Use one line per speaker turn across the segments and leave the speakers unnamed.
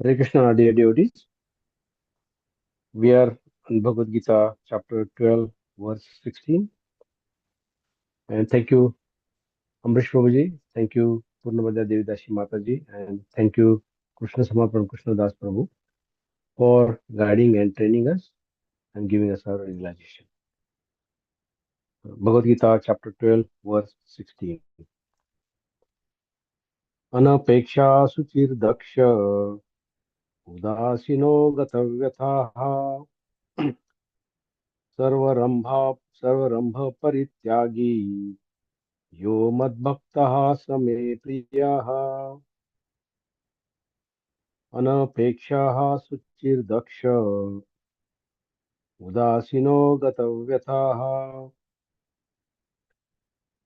Hare Krishna, dear devotees. We are in Bhagavad Gita, chapter 12, verse 16. And thank you, Amrish Prabhuji. Thank you, Purnamada Devidashi Mataji. And thank you, Krishna Samapan Krishna Das Prabhu, for guiding and training us and giving us our realization. Bhagavad Gita, chapter 12, verse 16. Anapeksha suchir daksha udasino gatavyathaha सर्वरंभ परित्यागी यो मद्भक्तः स मे प्रियः अनपेक्षः शुचिर्दक्ष उदासीनो गतव्यथः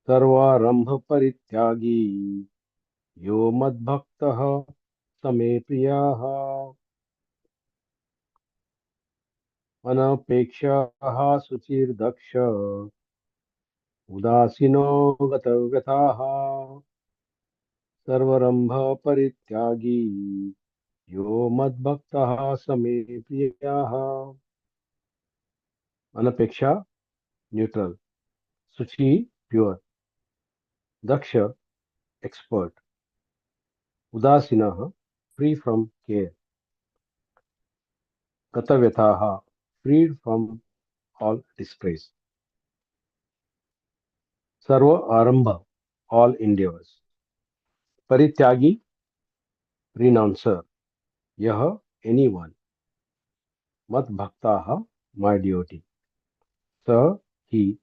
सर्वारंभ परित्यागी यो मद्भक्तः स मे प्रियः अनपेक्षः शुचिर्दक्ष उदासीनो गतव्यथः सर्वरंभ परित्यागी यो मद्भक्तः स मे प्रियः अनपेक्षा neutral, Suchi pure, Daksha expert, Udasinaha free from care, Gatavyathaha freed from all distress, Sarva Arambha all endeavors, Parityagi renouncer, Yaha anyone, Mat Bhaktaha my devotee, Sa he,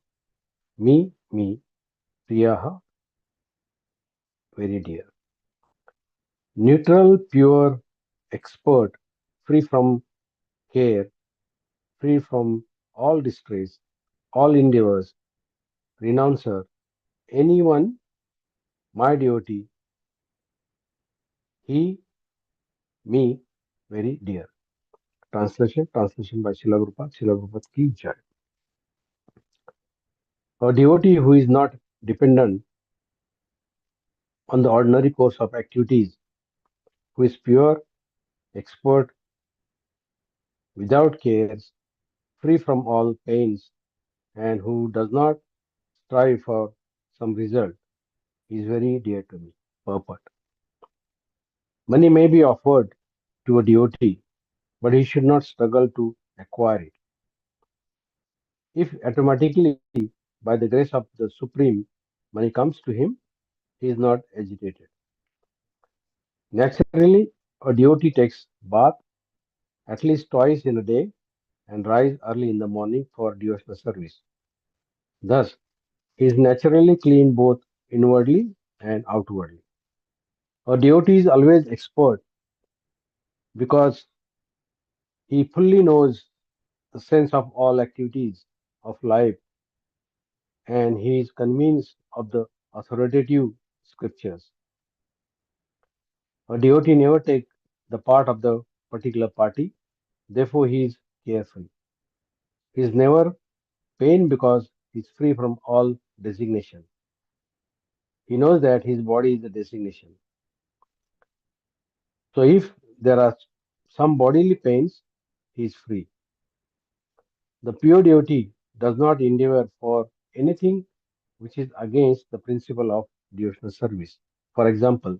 me, Priyaha very dear. Neutral, pure, expert, free from care, free from all distress, all endeavors, renouncer, anyone, my devotee, he, me, very dear. Translation by Srila Prabhupada, Srila Prabhupada ki jai. A devotee who is not dependent on the ordinary course of activities, who is pure, expert, without cares, free from all pains, and who does not strive for some result, is very dear to me. Purport. Money may be offered to a devotee, but he should not struggle to acquire it. If automatically, by the grace of the Supreme, money comes to him, he is not agitated. Naturally, a devotee takes bath at least twice in a day and rise early in the morning for devotional service. Thus, he is naturally clean both inwardly and outwardly. A devotee is always expert because he fully knows the sense of all activities of life and he is convinced of the authoritative scriptures. A devotee never takes the part of the particular party, therefore he is careful. He is never pained because he is free from all designation. He knows that his body is a designation. So if there are some bodily pains, he is free. The pure devotee does not endeavor for anything which is against the principle of devotional service. For example,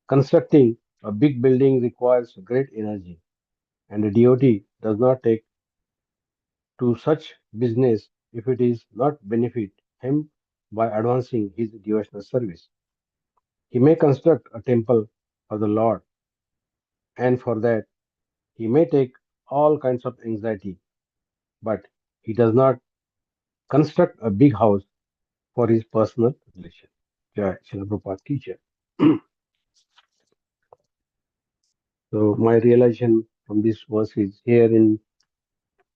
constructing a big building requires great energy, and a devotee does not take to such business if it is not benefit him by advancing his devotional service. He may construct a temple for the Lord, and for that he may take all kinds of anxiety, but he does not construct a big house for his personal relation. Jai Srila Prabhupada ki jai. So my realization from this verse is here in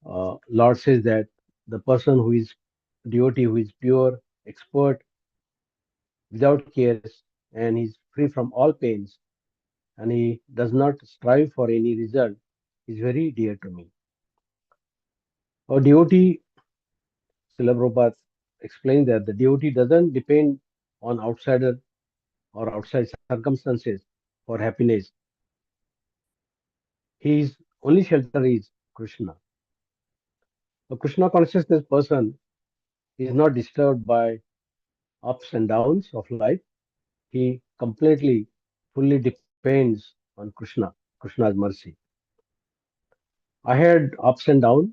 Lord says that the person who is devotee, who is pure, expert, without cares, and he's free from all pains, and he does not strive for any result, is very dear to me. A devotee, Srila Prabhupada explained that the devotee doesn't depend on outsider or outside circumstances for happiness. His only shelter is Krishna. A Krishna consciousness person is not disturbed by ups and downs of life. He completely, fully depends on Krishna's mercy. I had ups and downs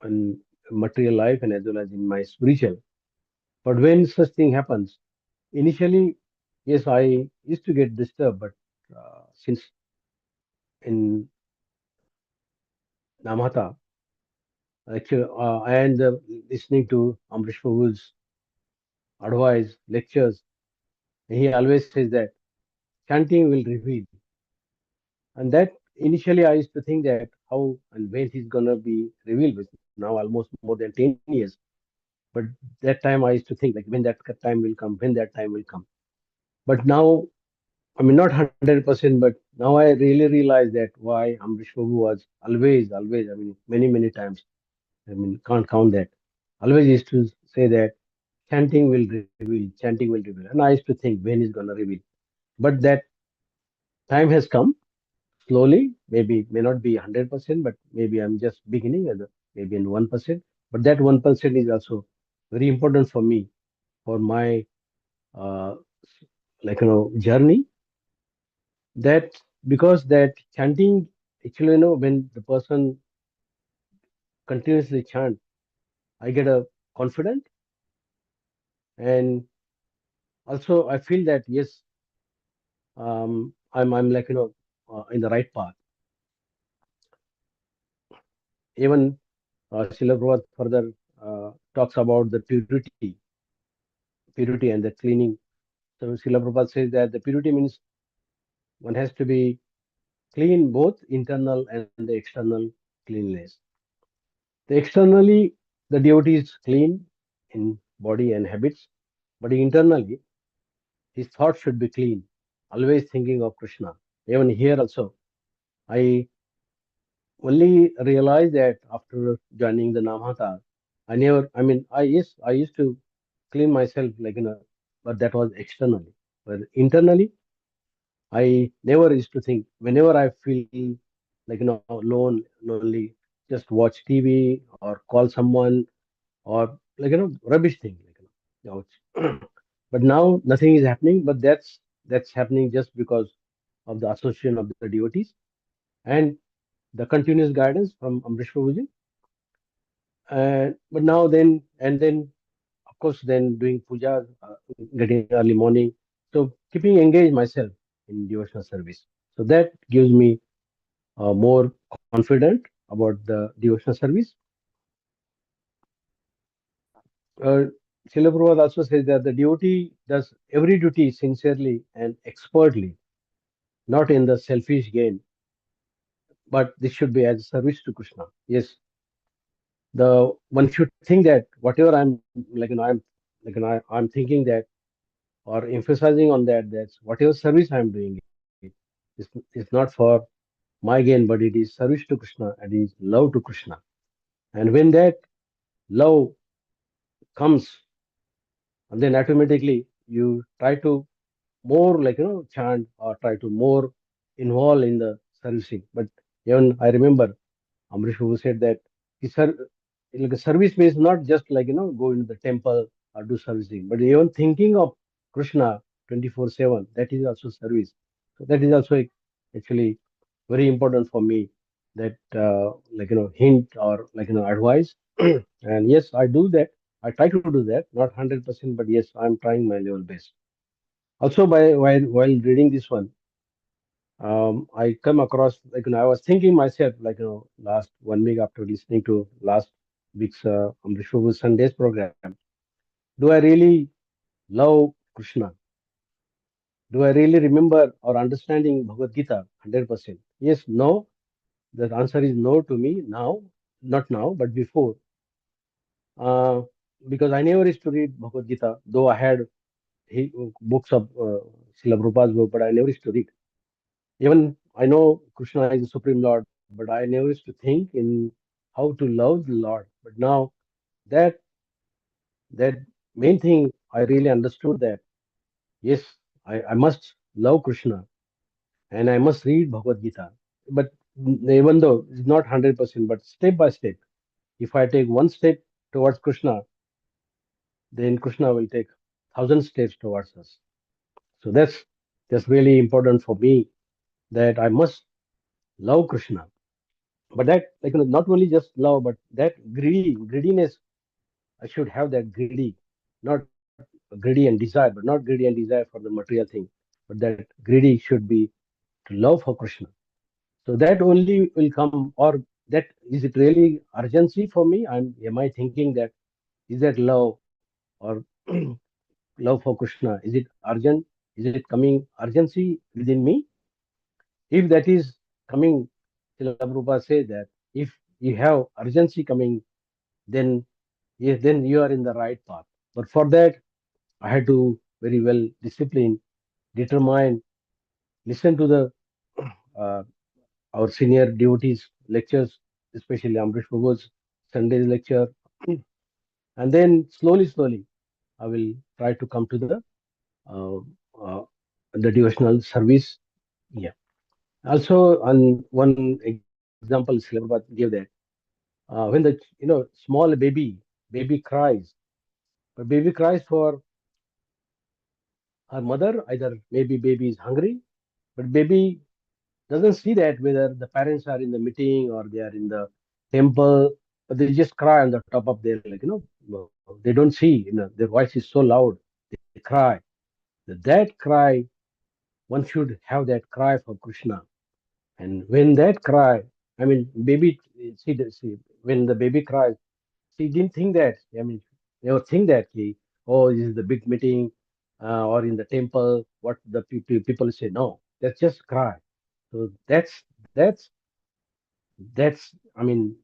in material life and as well as in my spiritual. But when such thing happens, initially, yes, I used to get disturbed, but since in Namata, actually, and listening to Amrish Prabhu's advice, lectures, he always says that chanting will reveal. And that initially I used to think that how and when he's gonna be revealed with now almost more than 10 years. But that time I used to think like when that time will come, when that time will come. But now, I mean, not 100%, but now I really realize that why Amrish Prabhu was always, I mean, many times, I mean, can't count that. Always used to say that chanting will reveal. And I used to think when he's gonna reveal. But that time has come slowly, maybe may not be 100%, but maybe I'm just beginning at maybe in 1%. But that 1% is also very important for me, for my uh, journey. That because that chanting actually, when the person continuously chant, I get a confident, and also I feel that yes, I'm in the right path. Even Srila Prabhupada further talks about the purity and the cleaning. So Srila Prabhupada says that the purity means one has to be clean, both internal and the external cleanliness. The externally, the devotee is clean in body and habits, but internally, his thoughts should be clean, always thinking of Krishna. Even here also, I only realized that after joining the Namhata, I used to clean myself but that was externally. But internally, I never used to think. Whenever I feel lonely, just watch TV or call someone or rubbish thing. But now nothing is happening. But that's happening just because of the association of the devotees and the continuous guidance from Amrish Prabhuji. But now then of course then doing puja, getting early morning. So keeping engaged myself in devotional service. So that gives me more confident about the devotional service. Uh, Srila Prabhupada also says that the devotee does every duty sincerely and expertly, not in the selfish gain, but this should be as a service to Krishna. Yes, the one should think that whatever I'm thinking that or emphasizing on that, that's whatever service I'm doing is not for my gain, but it is service to Krishna and is love to Krishna. And when that love comes, and then automatically you try to more chant or try to more involve in the servicing. But even I remember Amrish who said that his service means not just go into the temple or do servicing, but even thinking of Krishna 24/7. That is also service. So that is also actually very important for me. That hint or advice. And yes, I do that. I try to do that, not 100%, but yes, I'm trying my level best. Also, while reading this one, I come across I was thinking myself last 1 week after listening to last week's Amrish Prabhu's Sunday's program. Do I really love Krishna? Do I really remember or understanding Bhagavad Gita 100%? Yes, no. The answer is no to me now, not now, but before. Uh, because I never used to read Bhagavad Gita, though I had books of Srila Prabhupada's book, but I never used to read. Even I know Krishna is the Supreme Lord, but I never used to think in how to love the Lord. But now that that main thing I really understood that yes, I must love Krishna and I must read Bhagavad Gita. but even though it's not 100%, but step by step, if I take one step towards Krishna, then Krishna will take 1,000 steps towards us. So that's really important for me, that I must love Krishna. But that, like, not only just love, but that greediness, I should have that greedy, not greedy and desire, but not greedy and desire for the material thing, but that greedy should be to love for Krishna. So that only will come, or that is it really urgency for me? Am I thinking that is that love or love for Krishna? Is it urgent? Is it coming urgency within me? If that is coming, Srila Prabhupada says that if you have urgency coming, then yes, then you are in the right path. But for that, I had to very well discipline, determine, listen to the uh, our senior devotees lectures, especially Amrish Prabhu's Sunday lecture, and then slowly, I will try to come to uh, uh, the devotional service. Yeah. Also, on one example, Srila Prabhupada gave that when the small baby cries, but baby cries for her mother. Either maybe baby is hungry, but baby doesn't see that whether the parents are in the meeting or they are in the temple, but they just cry on the top of their, like, they don't see, their voice is so loud, they cry. That cry, one should have that cry for Krishna. And when that cry, I mean, baby, see, when the baby cries, she didn't think that. I mean, never think that, oh, this is the big meeting or in the temple, what the people say. No, that's just cry. So that's. I mean,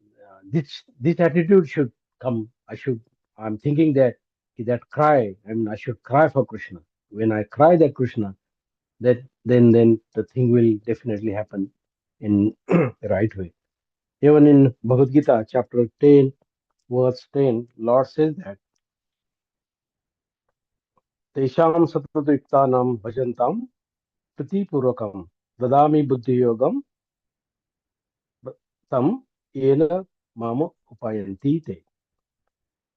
this attitude should come. I'm thinking that that cry. I mean, I should cry for Krishna. When I cry that Krishna, that then the thing will definitely happen in the right way. Even in Bhagavad Gita, chapter 10, verse 10, Lord says that Tesham satatviktanam bhajantam pratipurvakam dadami buddhi yogam tam yena mama upayanti te.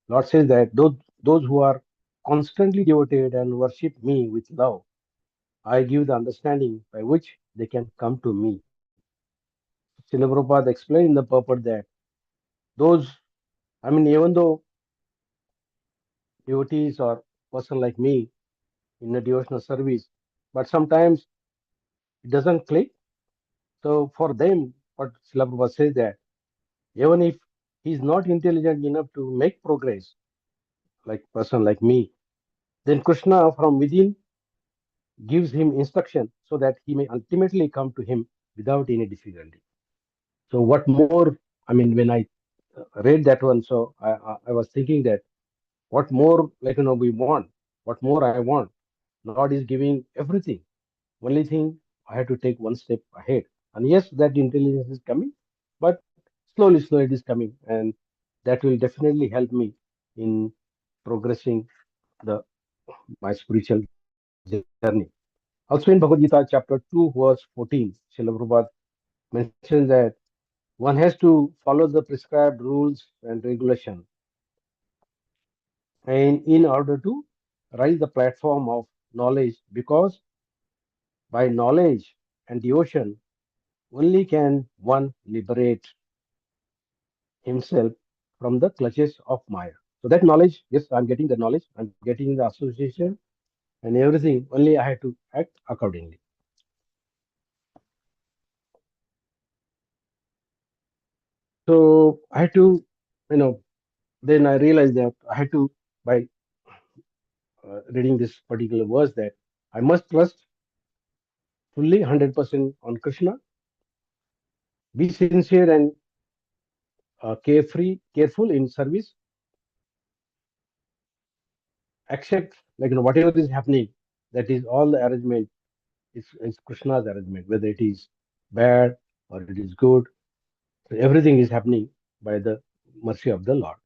Lord says that those who are constantly devoted and worship me with love, I give the understanding by which they can come to me. Srila Prabhupada explained in the purport that those, I mean, even though devotees or person like me in a devotional service, but sometimes it doesn't click. So for them, what Srila Prabhupada says that even if he's not intelligent enough to make progress, like person like me, then Krishna from within gives him instruction so that he may ultimately come to him without any difficulty. So what more? I mean, when I read that one, so I was thinking that what more, like, we want, what more I want. Lord is giving everything. Only thing, I have to take one step ahead. And yes, that intelligence is coming, but slowly it is coming, and that will definitely help me in progressing the my spiritual journey. Also in Bhagavad Gita, chapter 2, verse 14, Srila Prabhupada mentions that one has to follow the prescribed rules and regulation, and in order to rise the platform of knowledge, because by knowledge and devotion only can one liberate himself from the clutches of Maya. So that knowledge, yes, I'm getting the knowledge, I'm getting the association and everything. Only I have to act accordingly. So I had to, you know, then I realized that I had to, by reading this particular verse, that I must trust fully 100% on Krishna, be sincere and careful in service, accept, like, whatever is happening, that is all the arrangement. It's Krishna's arrangement, whether it is bad or it is good. So everything is happening by the mercy of the Lord.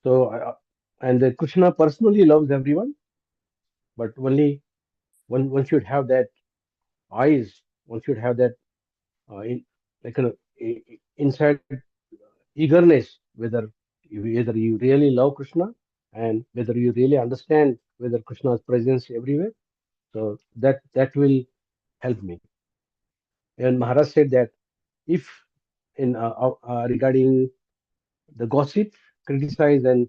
So, and the Krishna personally loves everyone, but only one should have that eyes, one should have that in like inside eagerness, whether you really love Krishna and whether you really understand whether Krishna's presence everywhere. So that will help me. And Maharaj said that if in regarding the gossip, criticize and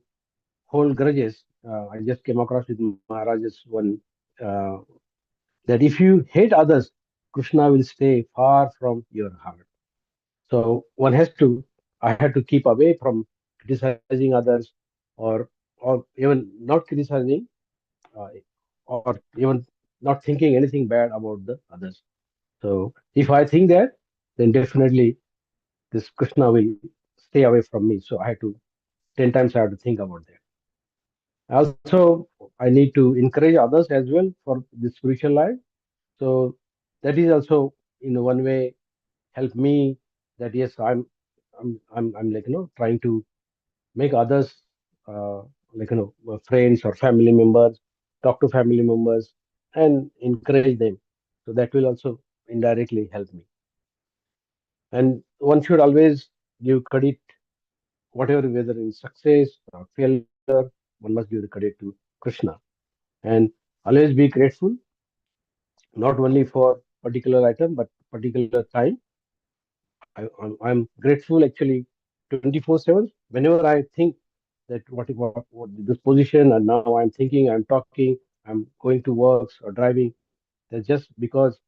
hold grudges, I just came across with Maharaj's one uh, that if you hate others, Krishna will stay far from your heart. So one has to, I had to keep away from criticizing others, or even not criticizing, uh, or even not thinking anything bad about the others. So if I think that, then definitely this Krishna will stay away from me. So I had to 10 times I have to think about that. Also, I need to encourage others as well for the spiritual life. So that is also in one way help me that yes, I'm like trying to make others uh, like friends or family members, talk to family members and encourage them. So that will also indirectly help me. And one should always give credit, whatever, whether in success or failure, one must give the credit to Krishna. And always be grateful, not only for particular item, but particular time. I'm grateful actually 24/7. Whenever I think that what this position, and now I'm thinking, I'm talking, I'm going to works or driving, that's just because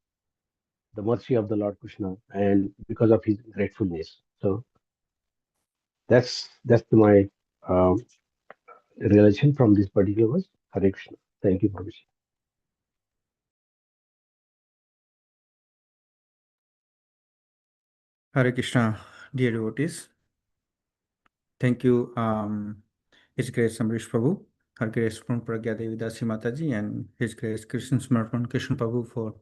the mercy of the Lord Krishna and because of his gratefulness. So that's my realization from this particular verse. Hare Krishna. Thank you, Prabhuji.
Hare Krishna, dear devotees. Thank you, His Grace Amrish Prabhu, Her Grace Pragya Devi Dasi Mataji, and His Grace Krishna Smarpan Krishna Prabhu for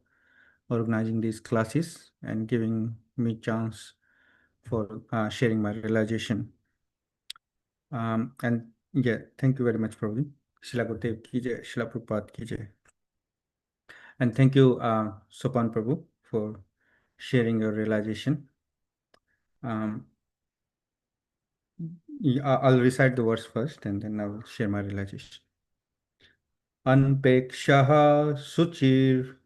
organizing these classes and giving me chance for sharing my realization. And yeah, thank you very much, Prabhu. Shila Gurudev ki jai, Shila Prabhupada ki jai. And thank you, Sopan Prabhu, for sharing your realization. I'll recite the verse first and then I'll share my realization. Anpekshah suchir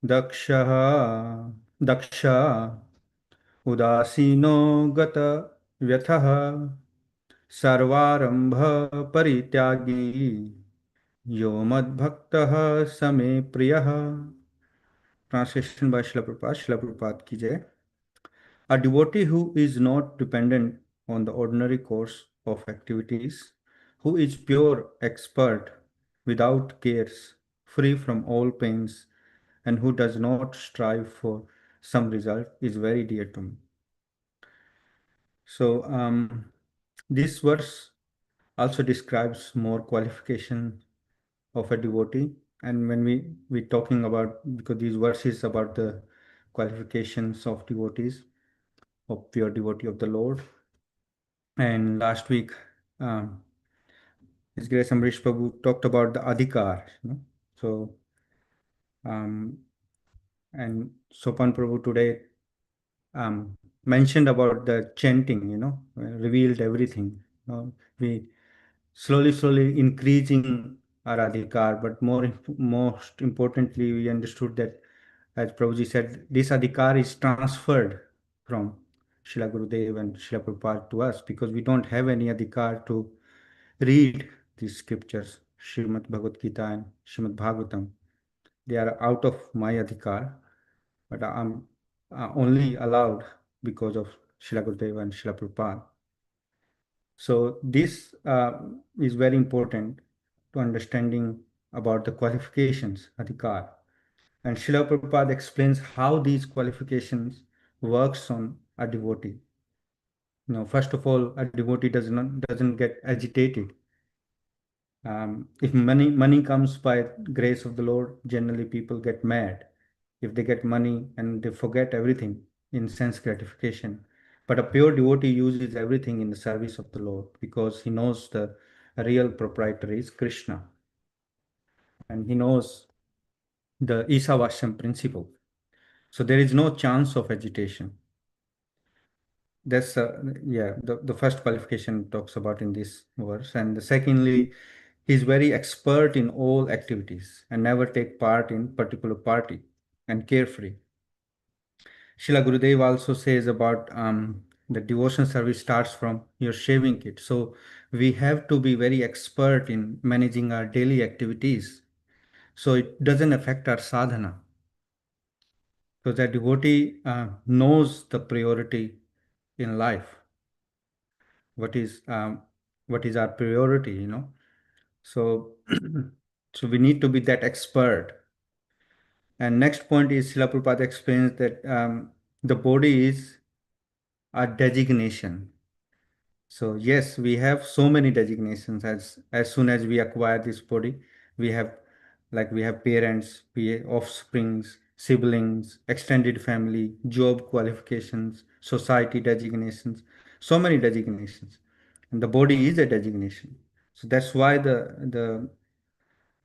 dakshaha daksha udasino gata vyathaha sarvarambha parityagi yo madbhaktaha same priyaha. Translation by Srila Prabhupada. Srila Prabhupada ki jai. A devotee who is not dependent on the ordinary course of activities, who is pure expert without cares, free from all pains, and who does not strive for some result is very dear to me. So this verse also describes more qualification of a devotee. And when we talking about, because these verses about the qualifications of devotees, of pure devotee of the Lord. And last week, um, His Grace Amrish Prabhu talked about the adhikar. So, um, and Sopan Prabhu today mentioned about the chanting, revealed everything. We slowly increasing our adhikar, but most importantly, we understood that, as Prabhuji said, this adhikar is transferred from Srila Gurudev and Srila Prabhupada to us because we don't have any adhikar to read these scriptures, Srimad Bhagavad Gita and Srimad Bhagavatam. They are out of my adhikar, but I'm only allowed because of Srila Gurudev and Srila Prabhupada. So this is very important to understanding about the qualifications, adhikar. And Srila Prabhupada explains how these qualifications works on a devotee. First of all, a devotee doesn't get agitated. If money comes by grace of the Lord, generally people get mad if they get money and they forget everything in sense gratification. But a pure devotee uses everything in the service of the Lord because he knows the real proprietor is Krishna, and he knows the Isavasam principle. So there is no chance of agitation. that's yeah, the first qualification talks about in this verse. And the secondly, he's very expert in all activities and never take part in particular party and carefree. Shila Gurudev also says about the devotion service starts from your shaving kit. So we have to be very expert in managing our daily activities so it doesn't affect our sadhana. So that devotee knows the priority in life. What is what is our priority? So so we need to be that expert. And next point is Srila Prabhupada explains that the body is a designation. So yes, we have so many designations. As soon as we acquire this body, we have we have parents, offsprings, siblings, extended family, job qualifications, society designations, so many designations. And the body is a designation. So that's why the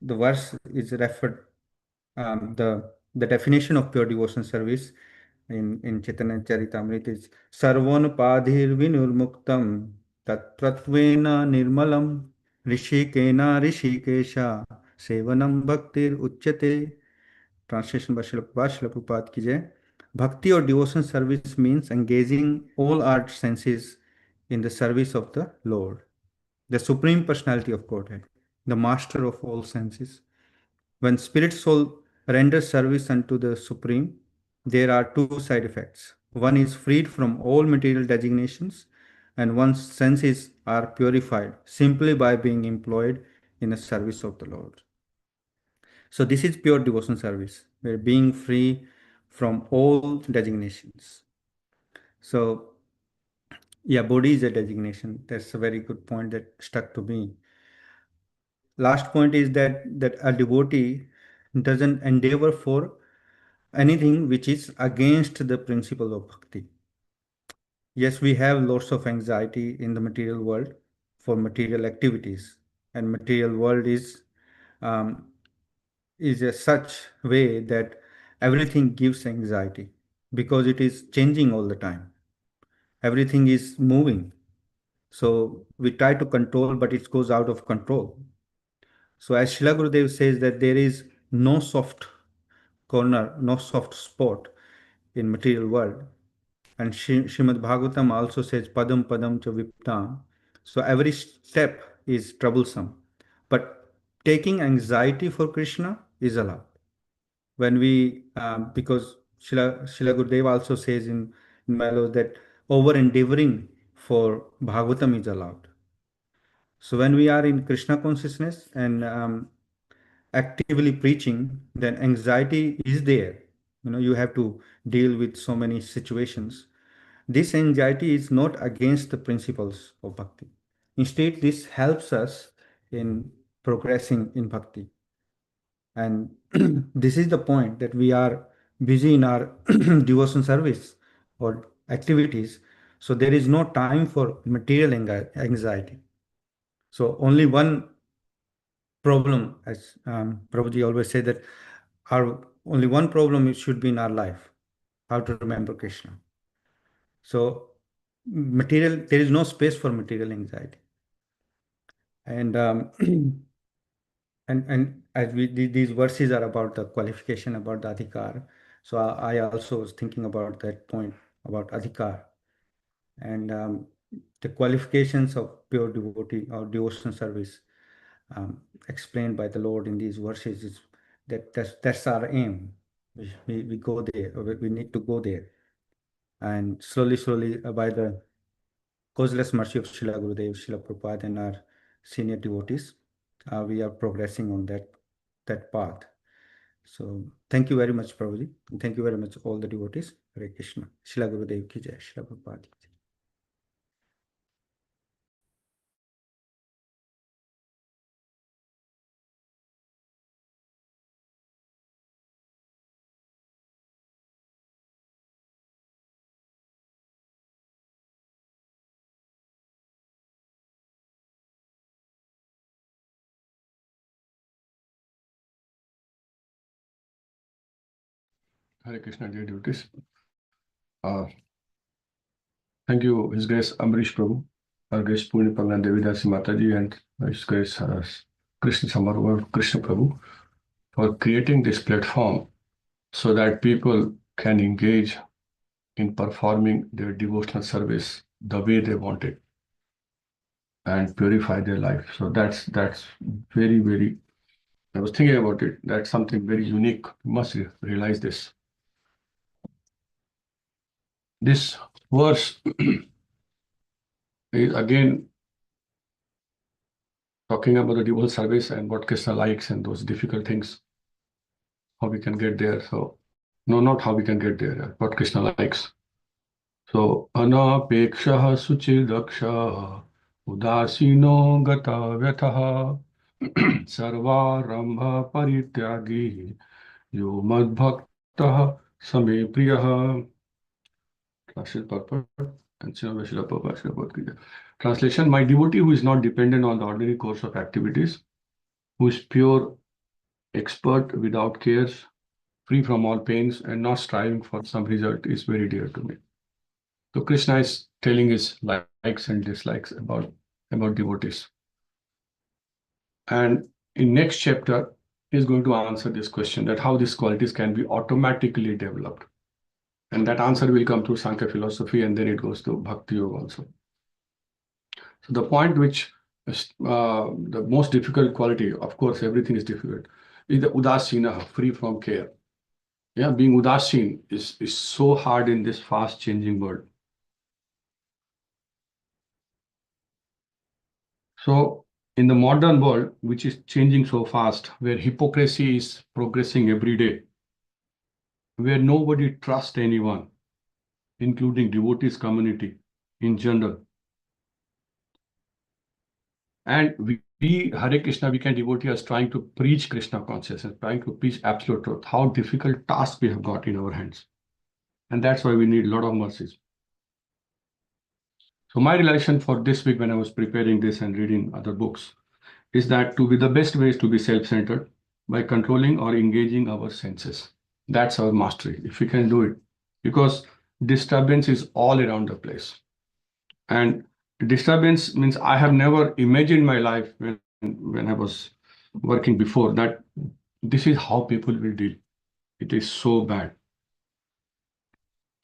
verse is referred the definition of pure devotion service in Chaitanya Charitamrita is Sarvan Padhir Vinurmuktam Tatvatvena Nirmalam Rishikena Rishikesha Sevanam Bhaktir Uchyate. Translation by Srila Prabhupada ki jai. Bhakti or devotion service means engaging all our senses in the service of the Lord, the Supreme Personality of Godhead, the Master of all senses. When spirit soul renders service unto the Supreme, there are two side effects. One is freed from all material designations, and one's senses are purified simply by being employed in the service of the Lord. So, this is pure devotion service, where being free from all designations. So, yeah, body is a designation. That's a very good point that stuck to me. Last point is that a devotee doesn't endeavor for anything which is against the principle of bhakti. Yes, we have lots of anxiety in the material world for material activities, and material world um, is a such way that everything gives anxiety because it is changing all the time. Everything is moving, so we try to control, but it goes out of control. So as Srila Gurudev says that there is no soft corner, no soft spot in material world. And Srimad Bhagavatam also says padam padam cha viptam. So every step is troublesome. But taking anxiety for Krishna is allowed. When because Srila Gurudev also says in Melo that over endeavoring for Bhagavatam is allowed. So when we are in Krishna consciousness and actively preaching, then anxiety is there. You have to deal with so many situations. This anxiety is not against the principles of bhakti. Instead, this helps us in progressing in bhakti. And this is the point that we are busy in our devotion service or activities. So there is no time for material anxiety. So only one problem, as Prabhuji always say that our only one problem should be in our life, how to remember Krishna. So there is no space for material anxiety. And and as these verses are about the qualification about the adhikar, so I also was thinking about that point about adhikar and the qualifications of pure devotee or devotion service explained by the Lord in these verses is that's our aim. We go there, or we need to go there, and slowly by the causeless mercy of Srila Gurudev, Srila Prabhupada, and our senior devotees, we are progressing on that path. So thank you very much, Prabhuji. And thank you very much, all the devotees. Hare Krishna. Srila Gurudev ki jai, Srila Prabhupada ki jai.
Hare Krishna, dear devotees. Uh, Thank you, His Grace Amrish Prabhu, Our Grace Purnipal and Devidasi Mataji, and His Grace Krishna Samaruva Krishna Prabhu for creating this platform so that people can engage in performing their devotional service the way they want it and purify their life. So that's very, very, I was thinking about it. That's something very unique. You must realize this. This verse is again talking about the devotional service and what Krishna likes and those difficult things, how we can get there. So, no, not how we can get there, what Krishna likes. So, anapeksha suchidaksha udasino gata vyataha sarvarambha parityagi yo madbhaktaha same priyaha. Translation purport and Srila Prabhupada, Srila Bhagavad. Translation: My devotee who is not dependent on the ordinary course of activities, who is pure, expert, without cares, free from all pains, and not striving for some result, is very dear to me. So Krishna is telling his likes and dislikes about devotees. And in next chapter, he is going to answer this question, that how these qualities can be automatically developed. And that answer will come through Sankhya philosophy, and then it goes to Bhakti Yoga also. So the point which is the most difficult quality, of course, everything is difficult, is the udasina, free from care. Yeah, being udasin is so hard in this fast changing world. So in the modern world, which is changing so fast, where hypocrisy is progressing every day, where nobody trusts anyone, including devotees community in general. And we Hare Krishna, we can devotee us trying to preach Krishna consciousness, trying to preach absolute truth. How difficult task we have got in our hands. And that's why we need a lot of mercies. So my realization for this week when I was preparing this and reading other books is that to be the best way is to be self-centered by controlling or engaging our senses. That's our mastery, if we can do it. Because disturbance is all around the place. And disturbance means I have never imagined my life when I was working before that this is how people will deal. It is so bad.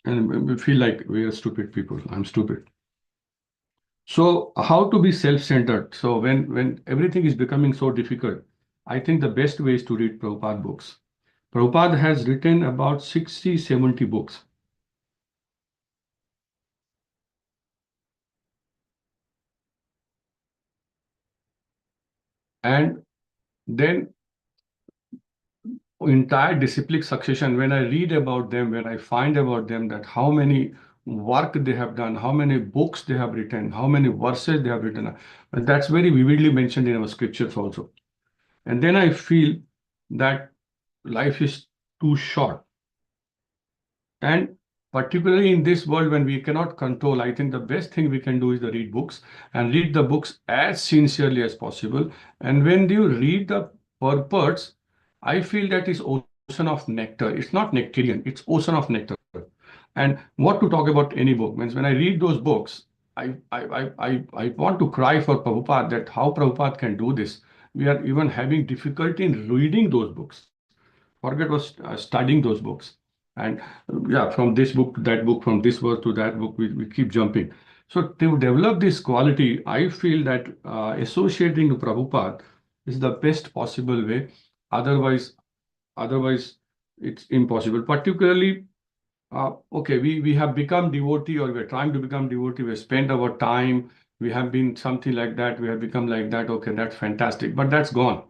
And we feel like we are stupid people. I'm stupid. So how to be self-centered? So when everything is becoming so difficult, I think the best way is to read Prabhupada books. Prabhupada has written about 60, 70 books. And then entire disciplic succession, when I read about them, when I find about them that how many work they have done, how many books they have written, how many verses they have written, and that's very vividly mentioned in our scriptures also. And then I feel that life is too short. And particularly in this world when we cannot control, I think the best thing we can do is to read books and read the books as sincerely as possible. And when you read the purports, I feel that is ocean of nectar. It's not nectarian, it's ocean of nectar. And what to talk about any book means when I read those books, I want to cry for Prabhupada that how Prabhupada can do this. We are even having difficulty in reading those books. Forget was studying those books. And yeah, from this book to that book, from this verse to that book, we keep jumping. So to develop this quality, I feel that associating to Prabhupada is the best possible way. Otherwise, it's impossible. Particularly, okay, we have become devotee or we're trying to become devotee. We spend our time. We have been something like that. We have become like that. Okay, that's fantastic. But that's gone.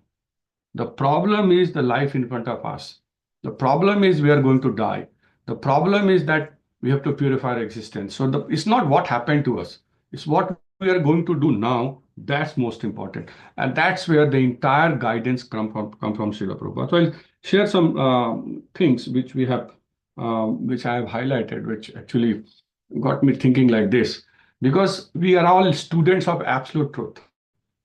The problem is the life in front of us. The problem is we are going to die. The problem is that we have to purify our existence. So it's not what happened to us. It's what we are going to do now. That's most important. And that's where the entire guidance come from Srila Prabhupada. So I'll share some things which we have, which I have highlighted, which actually got me thinking like this. Because we are all students of absolute truth.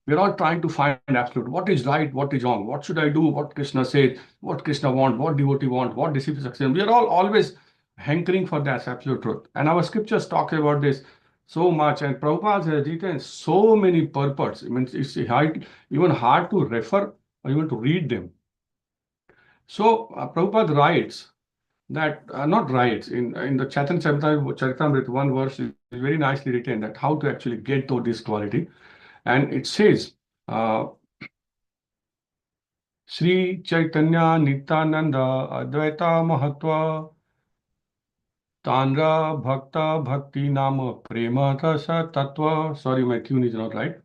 We're all trying to find absolute. What is right? What is wrong? What should I do? What Krishna says? What Krishna want? What devotee want? What disciple success? We are all always hankering for that absolute truth. And our scriptures talk about this. so much. And Prabhupada has written so many purports. I mean, it's even hard to refer or even to read them. So Prabhupada writes that, not writes, in the Charitamrita, one verse is very nicely written that how to actually get to this quality. And it says, Sri Chaitanya Nityananda Advaita Mahatva Tanra Bhakta Bhakti Nama Prema Rasa Tattva. Sorry, my tune is not right.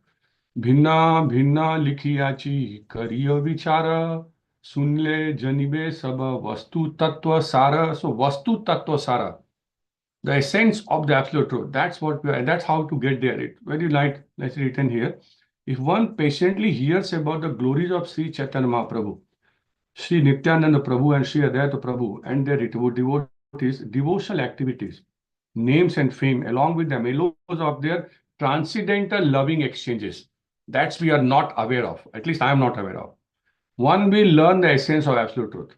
Bhinna Bhinna Likhiyachi Kariya Vichara Sunle Janibe Saba Vastu Tattva Sara. So Vastu Tattva Sara, the essence of the absolute truth. That's what we are, that's how to get there. It very nicely written here. If one patiently hears about the glories of Sri Chaitanya Mahaprabhu, Sri Nityananda Prabhu and Sri Advaita Prabhu and their devotees, devotional activities, names and fame, along with the mellows of their transcendental loving exchanges, that we are not aware of, at least I am not aware of, one will learn the essence of absolute truth.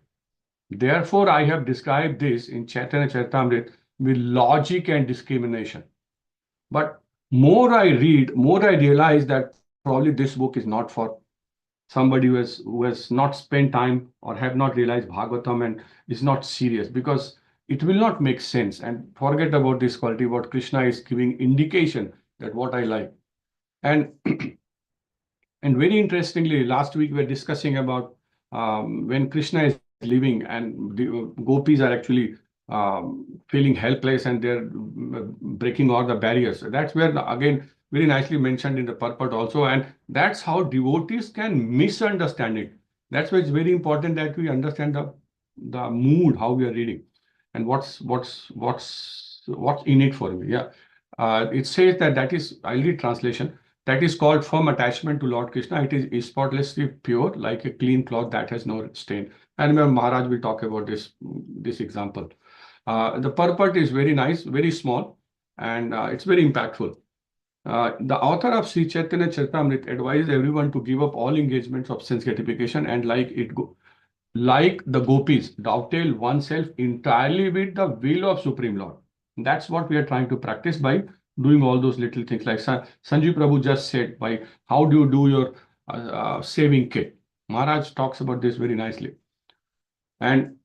Therefore, I have described this in Chaitanya Charitamrita with logic and discrimination. But more I read, more I realize that probably this book is not for somebody who has not spent time or have not realized Bhagavatam and is not serious, because it will not make sense. And forget about this quality, what Krishna is giving indication that what I like. And and very interestingly, last week we were discussing about when Krishna is leaving and the gopis are actually feeling helpless and they're breaking all the barriers. That's where, again, very nicely mentioned in the purport also. And that's how devotees can misunderstand it. That's why it's very important that we understand the mood, how we are reading, and what's in it for me. Yeah. It says that is, I'll read translation. That is called firm attachment to Lord Krishna. It is spotlessly pure, like a clean cloth that has no stain. And remember, Maharaj will talk about this example. The purport is very nice, very small, and it's very impactful. The author of Sri Chaitanya Charitamrita advised everyone to give up all engagements of sense gratification and like the gopis, dovetail oneself entirely with the will of Supreme Lord. That's what we are trying to practice by doing all those little things, like Sanjeev Prabhu just said, by how do you do your saving kit. Maharaj talks about this very nicely. And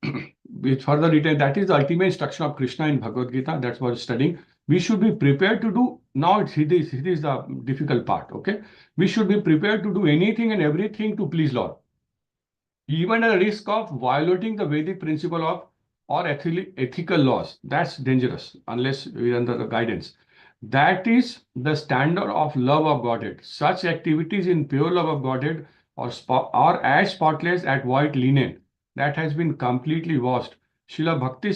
with further detail, that is the ultimate instruction of Krishna in Bhagavad Gita. That's what we're studying. We should be prepared to do, now it is the difficult part, okay? We should be prepared to do anything and everything to please Lord, even at a risk of violating the Vedic principle of or ethical laws. That's dangerous unless we're under the guidance. That is the standard of love of Godhead. Such activities in pure love of Godhead are as spotless as white linen that has been completely washed. Srila Bhakti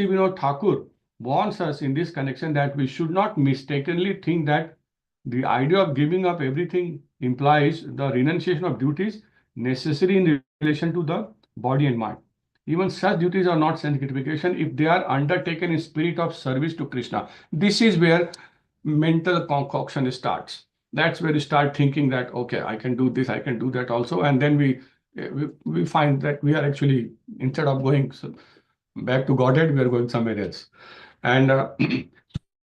Vinod Thakur warns us in this connection that we should not mistakenly think that the idea of giving up everything implies the renunciation of duties necessary in relation to the body and mind. Even such duties are not sense gratification if they are undertaken in spirit of service to Krishna. This is where mental concoction starts. That's where you start thinking that, okay, I can do this, I can do that also. And then we find that we are actually, instead of going back to Godhead, we are going somewhere else. And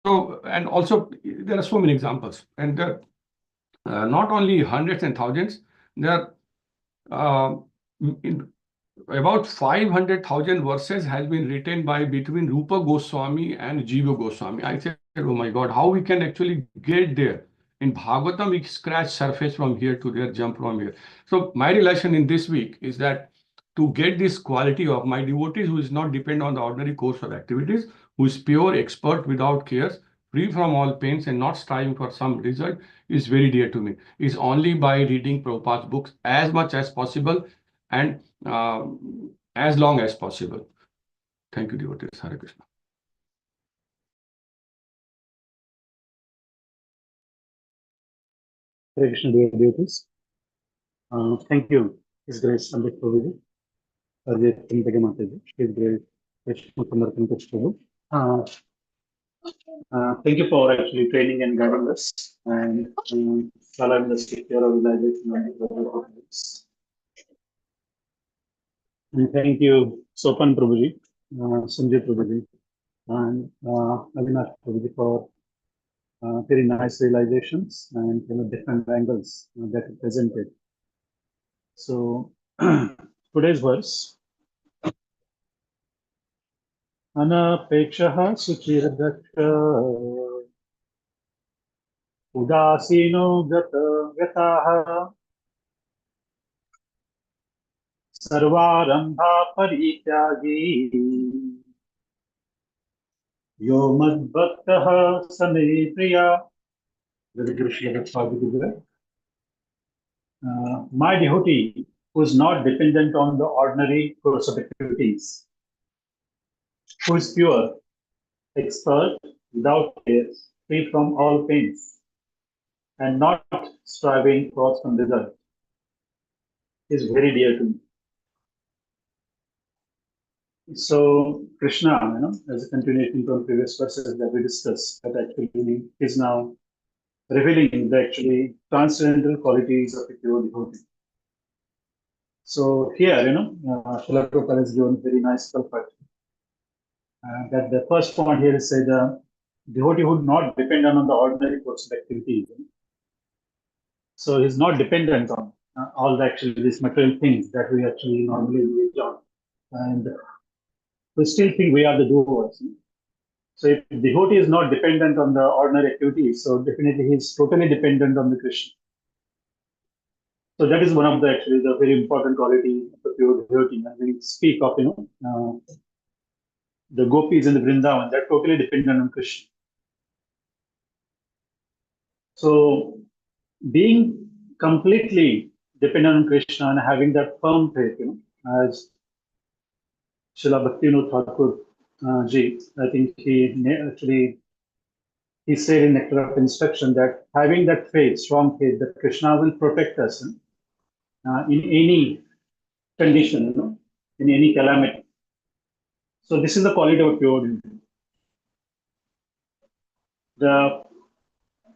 and also there are so many examples, and not only hundreds and thousands, there are about 500,000 verses has been written by between Rupa Goswami and Jiva Goswami. I said, oh my God, how we can actually get there? In Bhagavatam, we scratch surface from here to there, jump from here. So my relation in this week is that to get this quality of my devotees who is not dependent on the ordinary course of activities, who is pure, expert, without cares, free from all pains and not striving for some result, is very dear to me. Is only by reading Prabhupada's books as much as possible and as long as possible. Thank you, devotees. Hare Krishna.
Hare Krishna, dear devotees. Thank you, His Grace Sambit Prabhuji, His Grace Krishna Samarthan Prabhu. Thank you for actually training and guiding us and allowing us to hear our realization on the topics. And thank you, Sopan Prabhuji, Sanjay Prabhuji, and Avinash Prabhuji for very nice realizations and different angles that he presented. So today's verse, Anapekshah Suchirdaksha Udasino Gataha Sarvarambha Parityagi Yo Madbhaktaha Same Priya. My devotee who is not dependent on the ordinary course of activities, who is pure, expert, without fears, free from all pains, and not striving for some result, is very dear to me. So Krishna, as a continuation from previous verses that we discussed, that actually is now revealing the actually transcendental qualities of a pure devotee. So here, Srila Prabhupada has given very nice comfort. That the first point here is say the devotee would not depend on the ordinary course of activities. So he's not dependent on all the actually these material things that we actually normally engage on. And we still think we are the doers. So if the devotee is not dependent on the ordinary activities, so definitely he's totally dependent on the Krishna. So that is one of the actually the very important quality of the pure devotee. And we speak of the gopis in the Vrindavan, they're totally dependent on Krishna. So being completely dependent on Krishna and having that firm faith, as Srila Bhaktivinoda Thakur ji, I think he said in Nectar of Instruction that having that faith, strong faith, that Krishna will protect us in any condition, in any calamity. So this is the quality of pure devotee. The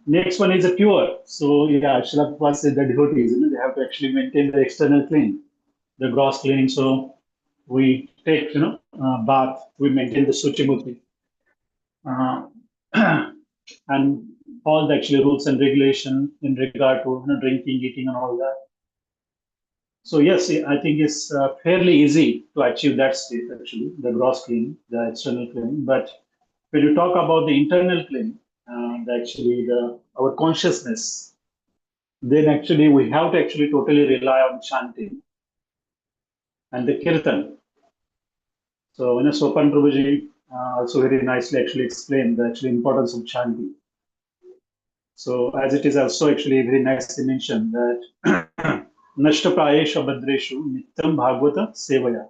next one is a pure. So yeah, Srila Prabhupada said the devotees, they have to actually maintain the external clean, the gross cleaning. So we take, bath, we maintain the Suchimuti, and all the actually rules and regulation in regard to drinking, eating, and all that. So yes, I think it's fairly easy to achieve that state actually, the gross cleaning, the external cleaning. But when you talk about the internal cleaning, our consciousness, then actually we have to actually totally rely on chanting and the kirtan. So Sopan Prabhuji also very nicely actually explained the actually importance of chanting. So as it is also actually very nicely mentioned that Nashta Prayesha Badreshu Nityam Bhagavata Sevaya.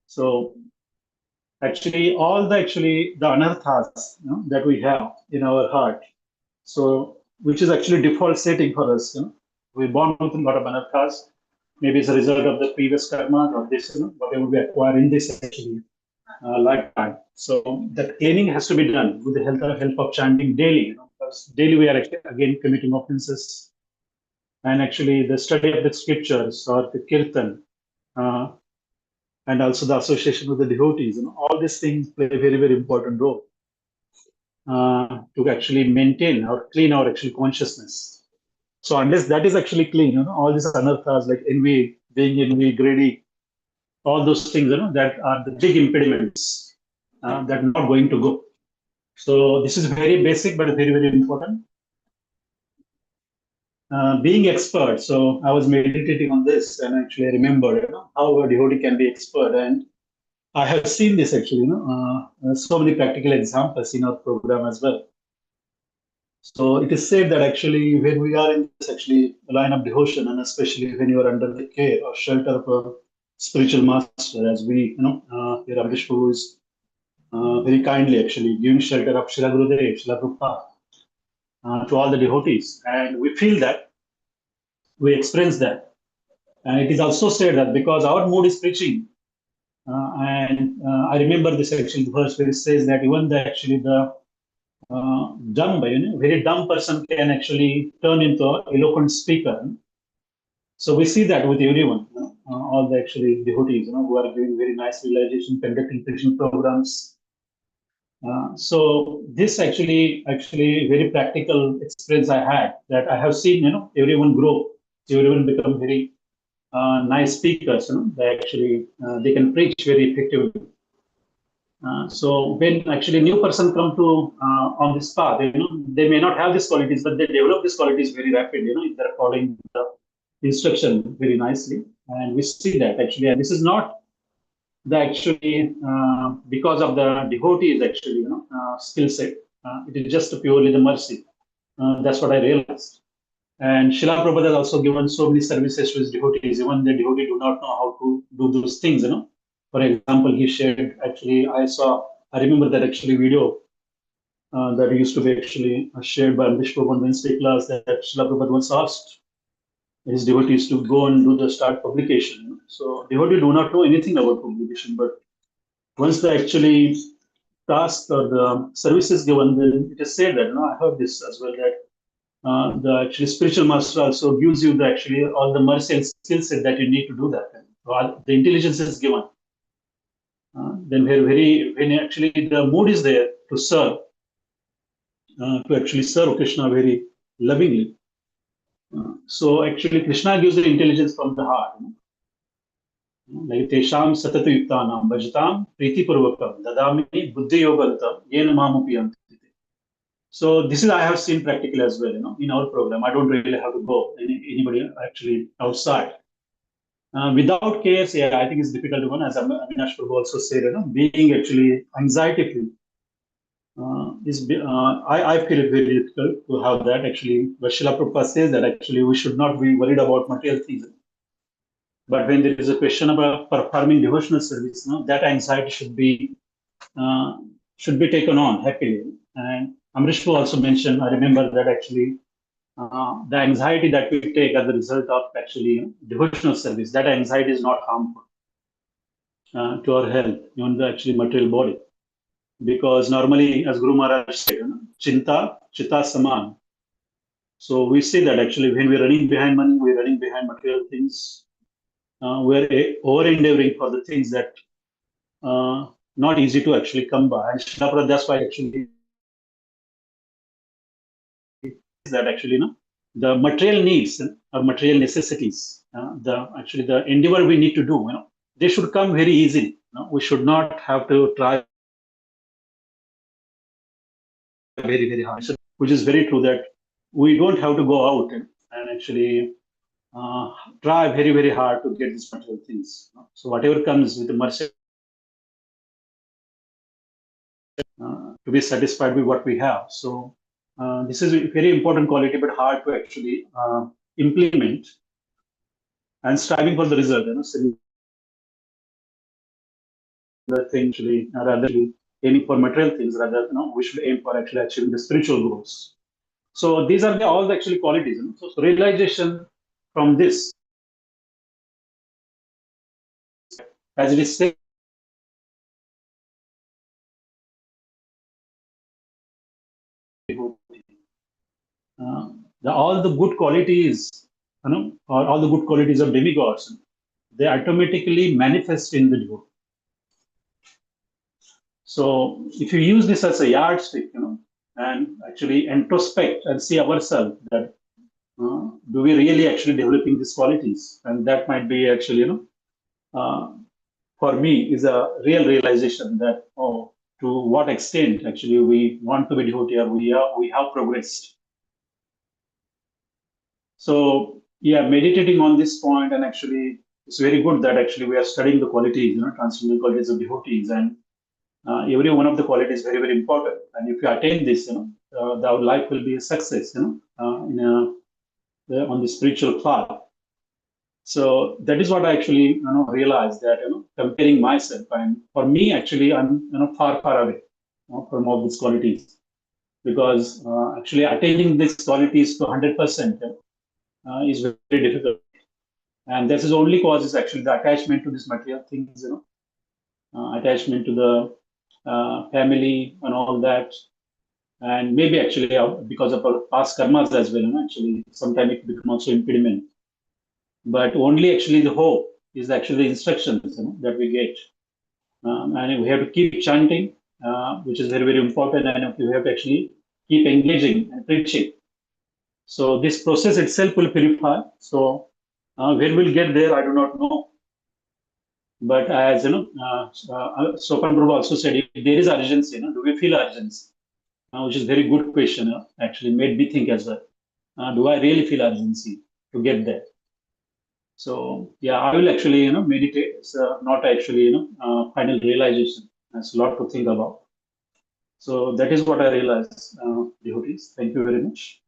So actually all the anarthas that we have in our heart, so which is actually default setting for us. We're born with a lot of anarthas. Maybe it's a result of the previous karma or this, whatever we acquire in this actually lifetime. So that cleaning has to be done with the help of chanting daily. Because daily we are actually, again committing offenses, and actually the study of the scriptures or the kirtan, and also the association with the devotees. All these things play a very, very important role to actually maintain or clean our actually consciousness. So unless that is actually clean, all these anarthas like envy, being envy, greedy, all those things, that are the big impediments that are not going to go. So this is very basic, but very, very important. Being expert. So I was meditating on this and actually I remember, how a devotee can be expert. And I have seen this actually, so many practical examples in our program as well. So it is said that actually when we are in this actually line of devotion, and especially when you are under the care or shelter of a spiritual master, as we, here Amrish Prabhu is very kindly actually giving shelter of Srila Gurudev, Srila Prabhupada to all the devotees. And we feel that, we experience that. And it is also said that because our mood is preaching, and I remember this actually verse where it says that even the dumb, very dumb person can actually turn into an eloquent speaker. So we see that with everyone, all the actually devotees, who are doing very nice realization, conducting preaching programs. So this actually very practical experience I had, that I have seen, everyone grow, everyone become very nice speakers. They actually they can preach very effectively. So when actually new person come to on this path, they may not have these qualities, but they develop these qualities very rapidly. If they're following the instruction very nicely, and we see that actually, and this is not the actually because of the devotees actually, skill set. It is just purely the mercy. That's what I realized. And Srila Prabhupada has also given so many services to his devotees, even the devotee do not know how to do those things. For example, he shared, actually, I remember that actually video that used to be actually shared by Amrish Prabhu on Wednesday class, that Srila Prabhupada once asked his devotees to go and do the start publication. So devotees do not know anything about publication, but once the actually task or the service is given, then it is said that, I heard this as well, that the actually spiritual master also gives you the actually all the mercy and skill set that you need to do that. The intelligence is given. Then when actually the mood is there to serve, to actually serve Krishna very lovingly. So actually Krishna gives the intelligence from the heart. Like Tesham Satatu Yuktanam Bhajatam Priti Purvakam Dadami Buddhi Yogantam Yena Mamupiyam. So this is I have seen practically as well, in our program. I don't really have to go anybody actually outside. Without cares, yeah, I think it's difficult one, as Avinash Prabhu also said, being actually anxiety free. I feel it very difficult to have that actually. But Srila Prabhupada says that actually we should not be worried about material things. But when there is a question about performing devotional service, that anxiety should be taken on happily. And Amrish also mentioned, I remember that actually the anxiety that we take as a result of actually devotional service, that anxiety is not harmful to our health, even the actually material body. Because normally, as Guru Maharaj said, Chinta, Chita Saman. So we see that actually when we're running behind money, we're running behind material things. We're over endeavoring for the things that not easy to actually come by. And Srila that's why actually that actually, the material needs or material necessities, the endeavor we need to do, they should come very easily. We should not have to try very hard, which is very true, that we don't have to go out and actually try very hard to get these material things. So whatever comes with the mercy, to be satisfied with what we have. So this is a very important quality, but hard to actually implement, and striving for the result. The thing actually, rather than aiming for material things, rather we should aim for actually achieving the spiritual goals. So these are all the actually qualities. So realization from this, as it is said, all the good qualities, or all the good qualities of demigods, they automatically manifest in the devotee. So if you use this as a yardstick, and actually introspect and see ourselves, that do we really actually developing these qualities? And that might be actually, for me, is a real realization that, to what extent actually we want to be devotee, or we have progressed. So yeah, meditating on this point, and actually it's very good that actually we are studying the qualities, transcendental qualities of devotees, and every one of the qualities is very important. And if you attain this, our life will be a success, on the spiritual path. So that is what I actually realized, that comparing myself, and for me actually I'm far away from all these qualities, because actually attaining these qualities to 100% is very difficult, and this is only causes actually the attachment to these material things, attachment to the family and all that, and maybe actually because of our past karmas as well, actually sometimes it becomes also impediment. But only actually the hope is actually the instructions that we get, and we have to keep chanting, which is very, very important, and you have to actually keep engaging and preaching. So this process itself will purify. So when we'll get there, I do not know. But as you know, Sopan Prabhu also said, if there is urgency, do we feel urgency? Which is a very good question. Actually made me think as well. Do I really feel urgency to get there? So yeah, I will actually meditate. It's not actually final realization. There's a lot to think about. So that is what I realized, devotees. Thank you very much.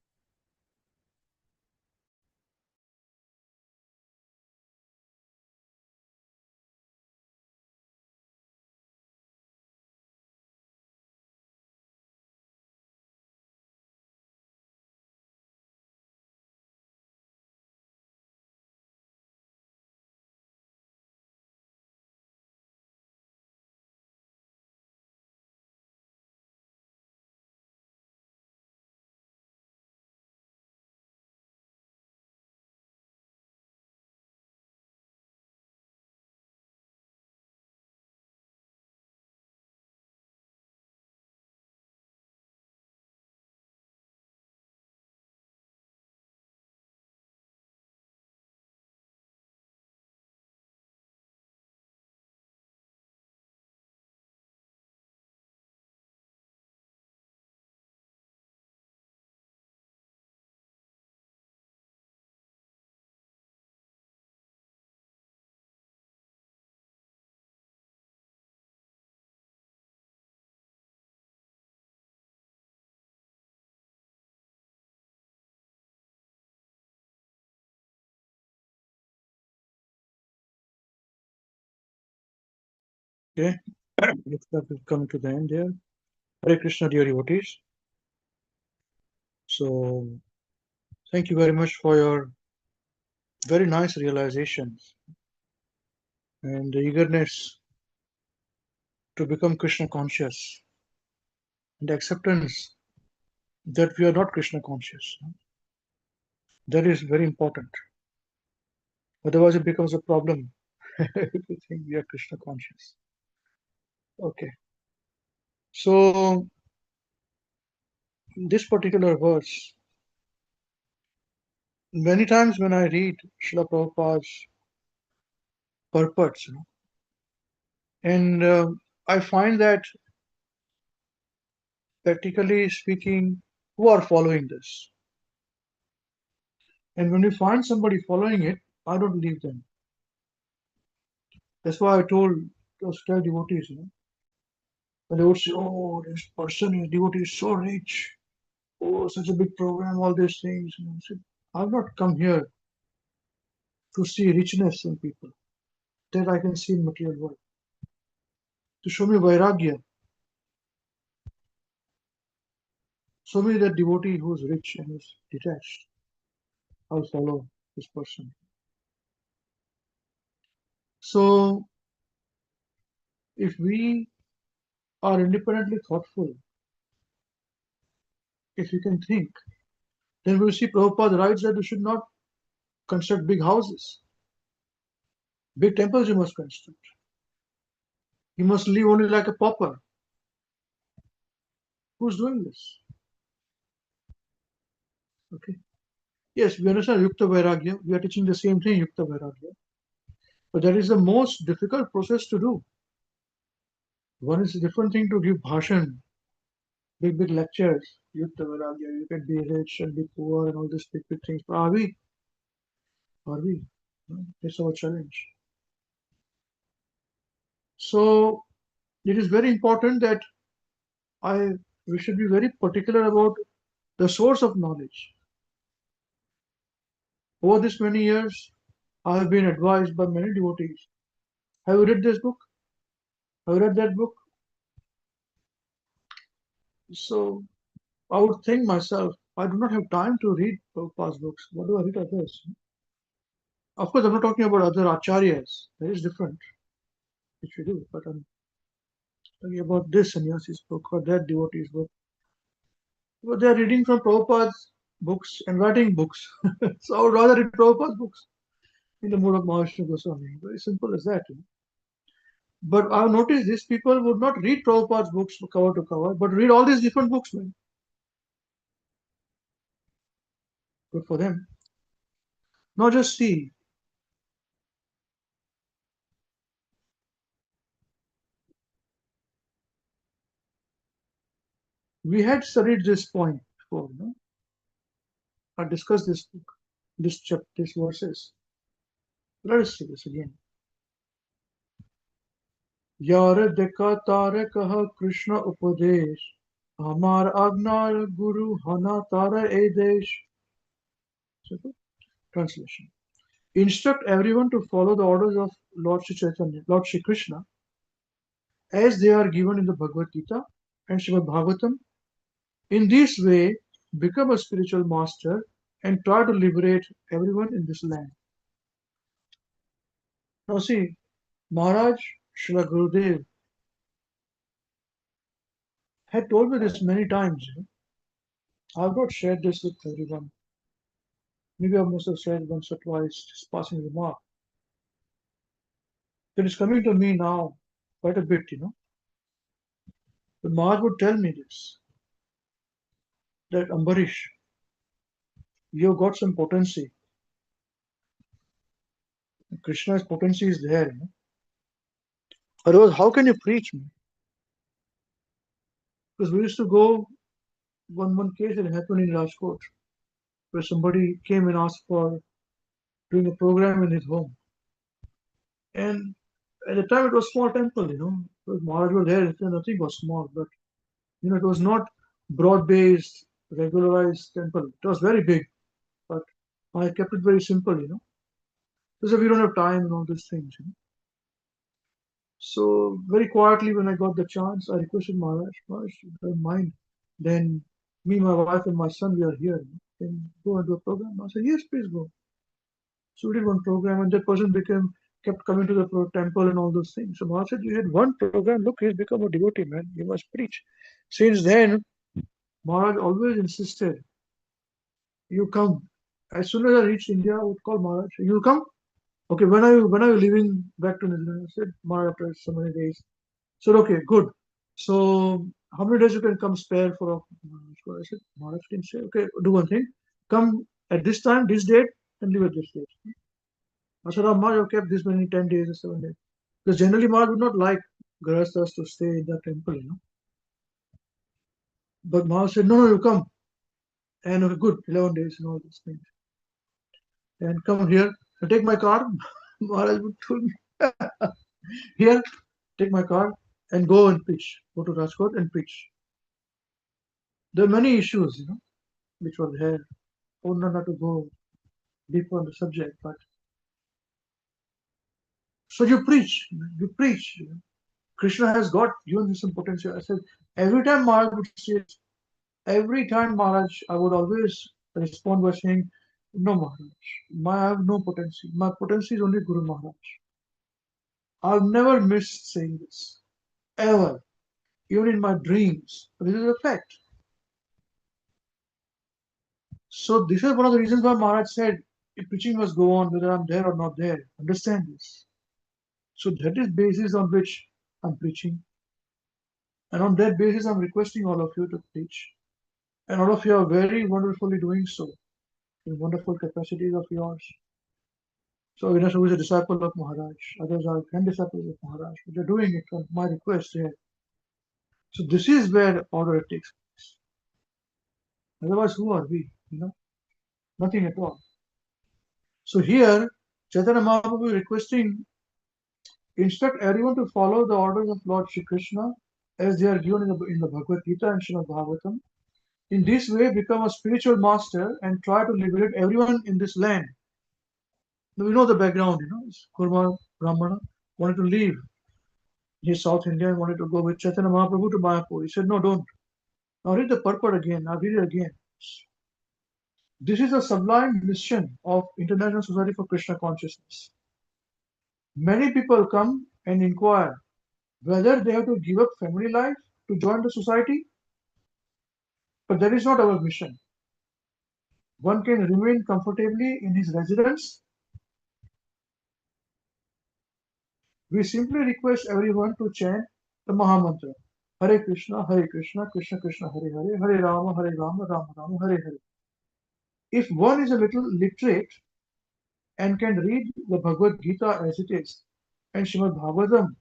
Okay, looks like we've come to the end here. Hare Krishna, dear devotees. So, thank you very much for your very nice realizations and the eagerness to become Krishna conscious and the acceptance that we are not Krishna conscious. That is very important. Otherwise, it becomes a problem if we think we are Krishna conscious. Okay. So, this particular verse, many times when I read Srila Prabhupada's purports, and I find that practically speaking, who are following this? And when you find somebody following it, I don't leave them. That's why I told those devotees, when they would say, "Oh, this person is devotee is so rich. Oh, such a big program, all these things." I said, I've not come here to see richness in people that I can see in material world. To show me vairagya, show me that devotee who's rich and is detached. I'll follow this person. So, if we are independently thoughtful, if you can think, then we'll see Prabhupada writes that we should not construct big houses. Big temples you must construct. You must live only like a pauper. Who's doing this? Okay. Yes, we understand Yukta Vairagya. We are teaching the same thing, Yukta Vairagya. But that is the most difficult process to do. One is a different thing to give bhashan, big lectures, Yukta Vairagya. You can be rich and be poor and all these big things. But are we? Are we? No, it's our challenge. So it is very important that we should be very particular about the source of knowledge. Over this many years, I have been advised by many devotees. Have you read this book? Have you read that book? So I would think myself, I do not have time to read Prabhupada's books. What do I read others? Of course, I'm not talking about other acharyas. That is different, which we do. But I'm talking about this sannyasi's book or that devotee's book. But they are reading from Prabhupada's books and writing books. So I would rather read Prabhupada's books in the mood of Mahavishnu Goswami. Very simple as that. But I've noticed these people would not read Prabhupada's books cover to cover, but read all these different books, man. Good for them. Now just see. We had studied this point before, no? I discussed this book, this chapter, these verses. Let us see this again. यार देखा तारे कहा कृष्ण उपदेश हमार आज्ञा गुरु हना तारा ए देश. Translation. Instruct everyone to follow the orders of Lord Sri Chaitanya, Lord Sri Krishna, as they are given in the Bhagavad Gita and Srimad Bhagavatam. In this way, become a spiritual master and try to liberate everyone in this land. Now see, Maharaj Srila Gurudev had told me this many times. I've not shared this with everyone. Maybe I must have shared once or twice, just passing remark. It is coming to me now quite a bit, But Maharaj would tell me this, that Ambarish, you've got some potency. Krishna's potency is there, Otherwise, how can you preach me? Because we used to go, one case that happened in Rajkot, where somebody came and asked for doing a program in his home. And at the time it was a small temple, because Maharaj was there, so nothing was small, but it was not broad-based, regularized temple. It was very big, but I kept it very simple, because we don't have time and all these things. So very quietly, when I got the chance, I requested Maharaj, if you don't mind, then me, my wife, and my son, we are here. Can go and do a program? I said, yes, please go. So we did one program, and that person kept coming to the temple and all those things. So Maharaj said, you had one program. Look, he's become a devotee, man. You must preach. Since then, Maharaj always insisted, you come. As soon as I reached India, I would call Maharaj. You'll come? Okay, when are you leaving back to New Zealand? I said, Maharaj, after so many days. So okay, good. So how many days you can come spare for a so I said, Maharaj can say, okay, do one thing. Come at this time, this date, and leave at this date. I said, Maharaj, you kept this many 10 days or 7 days. Because generally Maharaj would not like Grahasthas to stay in that temple, But Maharaj said, no, you come. And okay, good, 11 days and all these things. And come here, and take my car. Maharaj would tell me, here, take my car and go and preach. Go to Rajkot and preach. There are many issues, which were there. I would not have to go deeper on the subject, but so you preach. Krishna has got given you some potential. I said, every time Maharaj would say it, every time Maharaj, I would always respond by saying, no, Maharaj, I have no potency. My potency is only Guru Maharaj. I've never missed saying this, ever, even in my dreams. This is a fact. So this is one of the reasons why Maharaj said, if preaching must go on, whether I'm there or not there. Understand this. So that is basis on which I'm preaching. And on that basis, I'm requesting all of you to preach. And all of you are very wonderfully doing so in wonderful capacities of yours. So Avinash, who is a disciple of Maharaj, others are grand disciples of Maharaj, but they're doing it on my request here. So this is where order takes place. Otherwise, who are we? Nothing at all. So here, Chaitanya Mahaprabhu is requesting, instruct everyone to follow the orders of Lord Shri Krishna as they are given in the Bhagavad Gita and Srimad Bhagavatam. In this way, become a spiritual master and try to liberate everyone in this land. Now, we know the background, Kurma Brahmana wanted to leave his South India and wanted to go with Chaitanya Mahaprabhu to Mayapur. He said, no, don't. Now read the purport again. Now read it again. This is a sublime mission of International Society for Krishna Consciousness. Many people come and inquire whether they have to give up family life to join the society, but that is not our mission. One can remain comfortably in his residence we simply request everyone to chant the Mahamantra. Hare Krishna, Krishna Krishna, Hare Hare, Hare Rama, Rama Rama, Hare Hare. If one is a little literate and can read the Bhagavad Gita as it is, and Srimad Bhagavatam,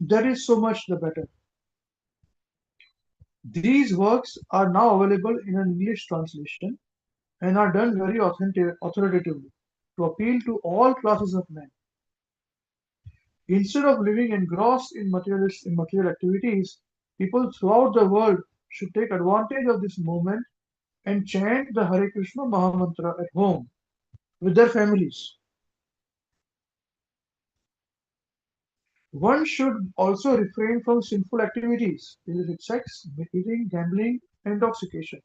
that is so much the better. These works are now available in an English translation and are done very authoritatively to appeal to all classes of men. Instead of living engrossed in material activities, people throughout the world should take advantage of this moment and chant the Hare Krishna Mahamantra at home with their families. One should also refrain from sinful activities, illicit sex, eating, gambling, and intoxication.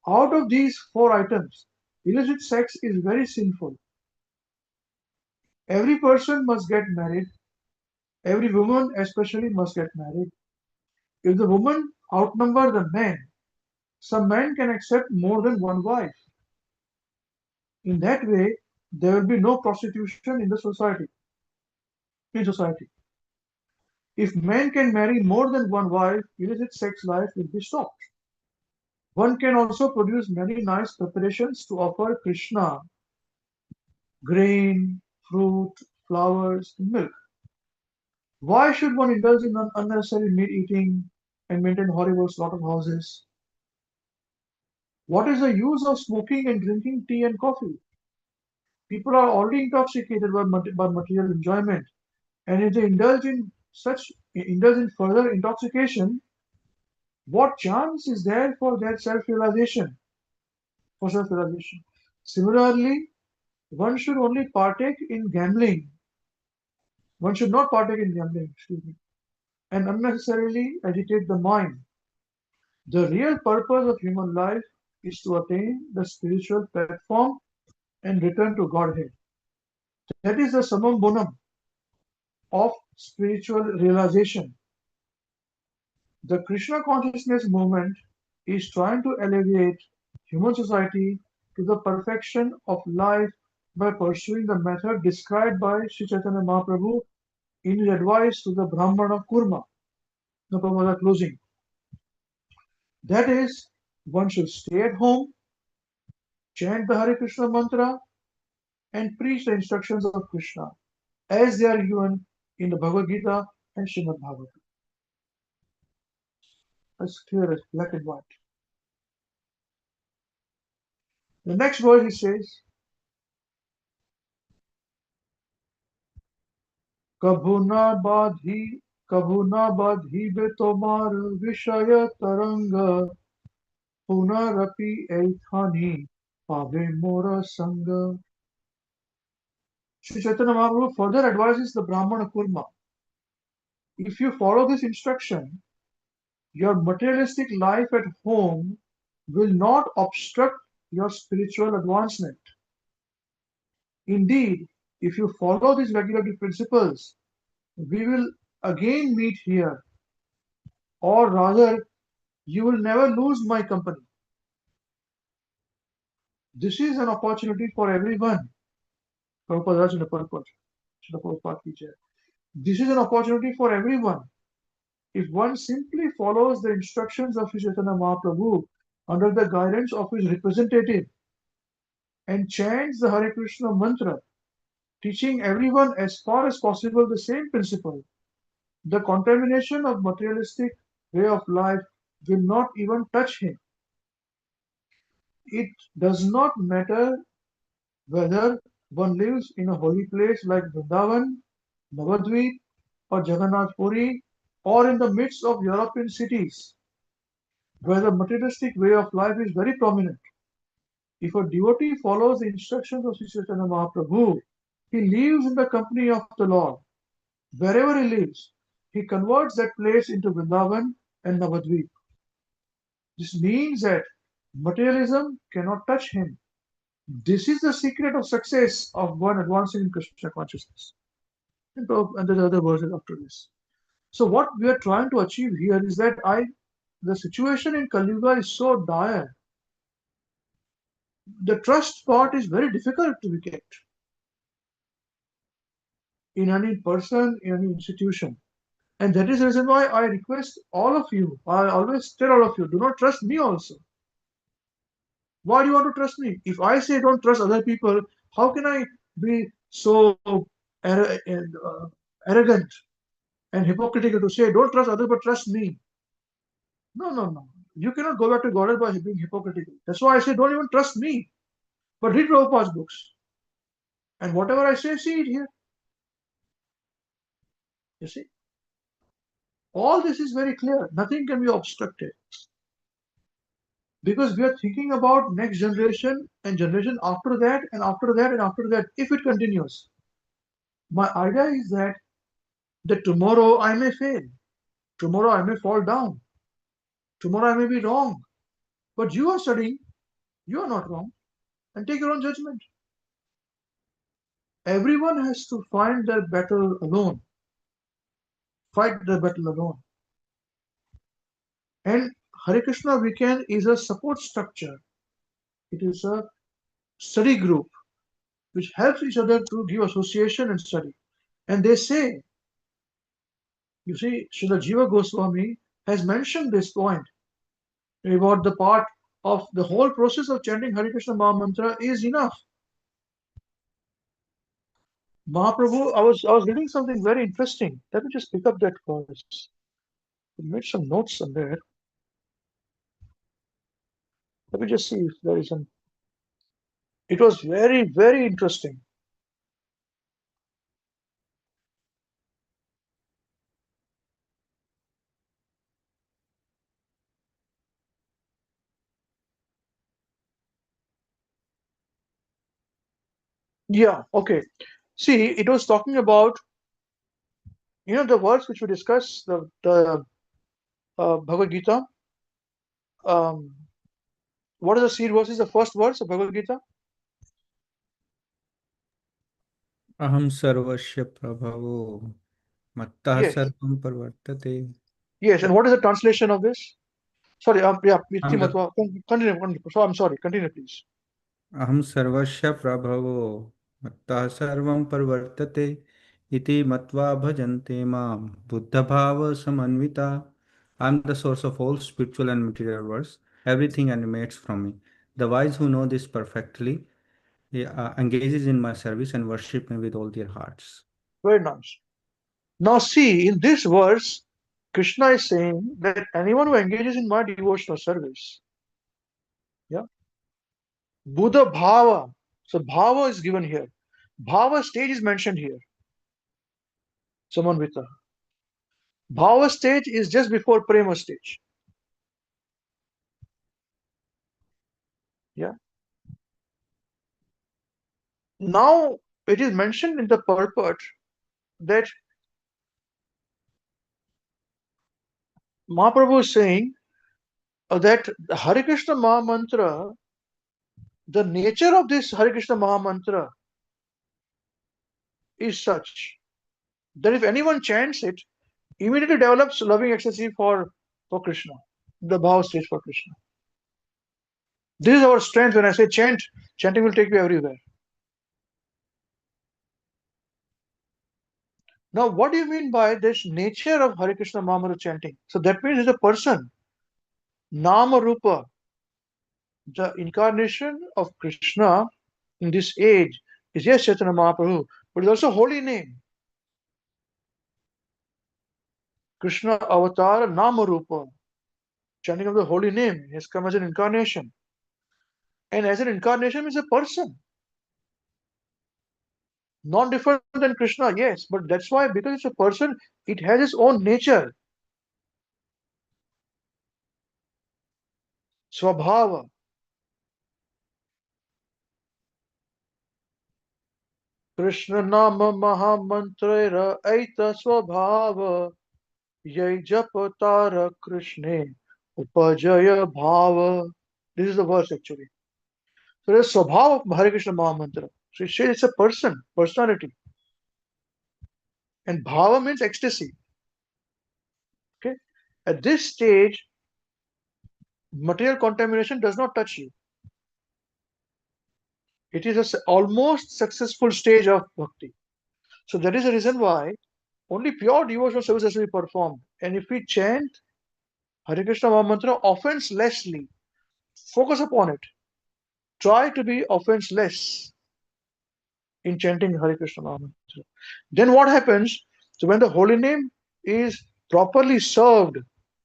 Out of these four items, illicit sex is very sinful. Every person must get married. Every woman especially must get married. If the women outnumber the men, some men can accept more than one wife. In that way, there will be no prostitution in the society. If men can marry more than one wife, illicit sex life will be stopped. One can also produce many nice preparations to offer Krishna: grain, fruit, flowers, and milk. Why should one indulge in unnecessary meat eating and maintain horrible slaughterhouses? What is the use of smoking and drinking tea and coffee? People are already intoxicated by material enjoyment, and if they indulge in further intoxication, what chance is there for their self-realization? Similarly, one should only partake in gambling. One should not partake in gambling, and unnecessarily agitate the mind. The real purpose of human life is to attain the spiritual platform and return to Godhead. That is the summum bonum of spiritual realization. The Krishna consciousness movement is trying to elevate human society to the perfection of life by pursuing the method described by Sri Chaitanya Mahaprabhu in his advice to the Brahmana Kurma. The Prabhupada closing. That is, one should stay at home, chant the Hare Krishna mantra, and preach the instructions of Krishna as they are given in the Bhagavad Gita and Srimad Bhagavatam. As clear as black and white. The next verse he says, कभू न बाधी बे तोमार विषय तरंग पुनरपि ऐथानी पावे मोरा संग. Sri Chaitanya Mahaprabhu further advises the Brahmana Kurma. If you follow this instruction, your materialistic life at home will not obstruct your spiritual advancement. Indeed, if you follow these regulative principles, we will again meet here, or rather, you will never lose my company. This is an opportunity for everyone. This is an opportunity for everyone. If one simply follows the instructions of Sri Chaitanya Mahaprabhu under the guidance of his representative and chants the Hare Krishna mantra, teaching everyone as far as possible the same principle, the contamination of materialistic way of life will not even touch him. It does not matter whether one lives in a holy place like Vrindavan, Navadvip, or Jagannath Puri, or in the midst of European cities, where the materialistic way of life is very prominent. If a devotee follows the instructions of Sri Chaitanya Mahaprabhu, he lives in the company of the Lord. Wherever he lives, he converts that place into Vrindavan and Navadvip. This means that materialism cannot touch him. This is the secret of success of one advancing in Krishna consciousness. And there are other verses after this. So what we are trying to achieve here is that the situation in Kali Yuga is so dire. The trust part is very difficult to be kept. in any person, in any institution. And that is the reason why I request all of you, I always tell all of you, do not trust me also. Why do you want to trust me? If I say don't trust other people, how can I be so arrogant and hypocritical to say don't trust others but trust me? No, no, no. You cannot go back to Godhead by being hypocritical. That's why I say don't even trust me, but read Prabhupada's books. And whatever I say, see it here. You see? All this is very clear. Nothing can be obstructed. Because we are thinking about next generation and generation after that and after that and after that, if it continues. My idea is that tomorrow I may fail, tomorrow I may fall down, tomorrow I may be wrong. But you are studying, you are not wrong, and take your own judgment. Everyone has to find their battle alone, fight their battle alone. And Hare Krishna WECAN is a support structure. It is a study group which helps each other to give association and study. And they say, you see, Srila Jiva Goswami has mentioned this point about the part of the whole process of chanting Hare Krishna Maha Mantra is enough. Mahaprabhu, I was reading something very interesting. Let me just pick up that verse. I made some notes somewhere. Let me just see if there is an. It was very, very interesting. Yeah, okay. See, it was talking about, the verse which we discussed, the Bhagavad Gita. What is the seed verse? Is the first verse of Bhagavad Gita?
Aham sarvasya prabhavo mattah
Yes.
sarvam parvartate.
Yes, and what is the translation of this? Sorry, yeah,
I'm the
Matwa. Continue. So I'm sorry. Continue, please.
Aham sarvasya prabhavo mattah sarvam parvartate iti matva bhajante mam buddha bhava samanvita. I'm the source of all spiritual and material worlds. Everything emanates from me. The wise who know this perfectly engages in my service and worship me with all their hearts.
Very nice. Now see, in this verse, Krishna is saying that anyone who engages in my devotional service, yeah, Buddha Bhava. So Bhava is given here. Bhava stage is mentioned here. Samanvita. Bhava stage is just before Prema stage. Yeah. Now it is mentioned in the purport that Mahaprabhu is saying that the Hare Krishna Maha Mantra, the nature of this Hare Krishna Maha Mantra is such that if anyone chants it, immediately develops loving ecstasy for Krishna, the Bhava stage for Krishna. This is our strength. When I say chant, chanting will take you everywhere. Now, what do you mean by this nature of Hare Krishna Maha Mantra chanting? So that means it's a person, Nama Rupa, the incarnation of Krishna in this age is yes Chaitanya Mahaprabhu, but it's also holy name. Krishna Avatar Nama Rupa, chanting of the holy name, he has come as an incarnation. And as an incarnation is a person. Non-different than Krishna, yes, but that's why, because it's a person, it has its own nature. Swabhava. Krishna Nama Mahamantra Aita Swabhava Yai Japatara Krishne Upajaya Bhava. This is the verse actually. So there's Swabhava of Hare Krishna Mahamantra. So it says it's a person, personality. And Bhava means ecstasy. Okay. At this stage, material contamination does not touch you. It is an almost successful stage of bhakti. So that is the reason why only pure devotional service has to be performed. And if we chant Hare Krishna Mahamantra offenselessly, focus upon it. Try to be offenseless in chanting Hare Krishna Mahamantra. Then what happens? So when the holy name is properly served,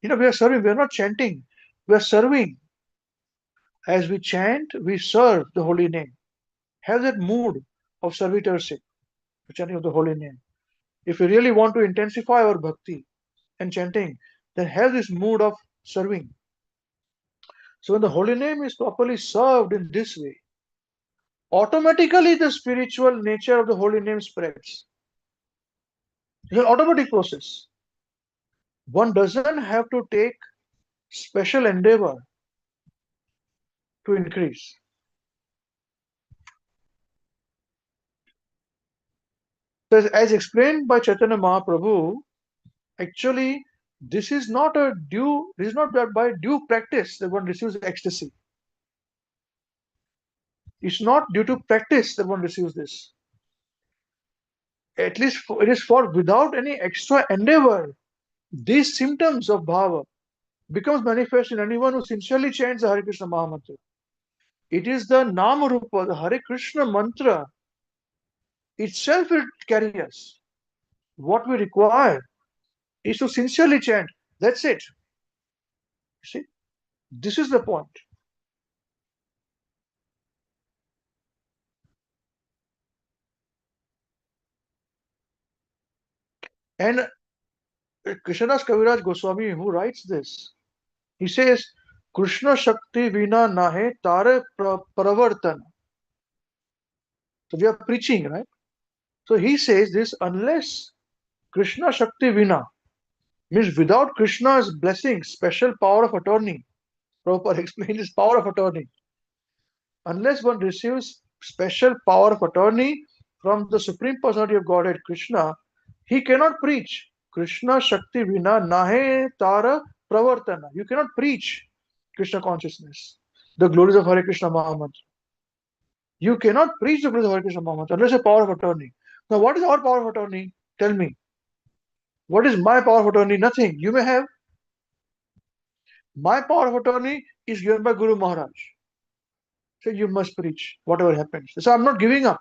we are serving, we are not chanting, we are serving. As we chant, we serve the holy name. Have that mood of servitorship, the chanting of the holy name. If we really want to intensify our bhakti and chanting, then have this mood of serving. So when the holy name is properly served in this way, automatically the spiritual nature of the holy name spreads. It's an automatic process. One doesn't have to take special endeavor to increase. So as explained by Chaitanya Mahaprabhu, actually this is not by due practice that one receives ecstasy. It's not due to practice that one receives this. At least it is for without any extra endeavor. These symptoms of bhava becomes manifest in anyone who sincerely chants the Hare Krishna Mahamantra. It is the Nama Rupa, the Hare Krishna mantra itself will carry us. What we require is to sincerely chant. That's it. See, this is the point. And Krishnadas Kaviraj Goswami, who writes this, he says, Krishna Shakti Vina Nahe Tare Pravartana. So we are preaching, right? So he says this, unless Krishna Shakti Vina, means without Krishna's blessing, special power of attorney. Prabhupada explained this power of attorney. Unless one receives special power of attorney from the Supreme Personality of Godhead, Krishna, he cannot preach. Krishna Shakti Vina Nahe Tara Pravartana. You cannot preach Krishna consciousness, the glories of Hare Krishna Mahamantra. You cannot preach the glories of Hare Krishna Mahamantra unless a power of attorney. Now, what is our power of attorney? Tell me. What is my power of attorney? Nothing. You may have. My power of attorney is given by Guru Maharaj. So you must preach whatever happens. So I'm not giving up.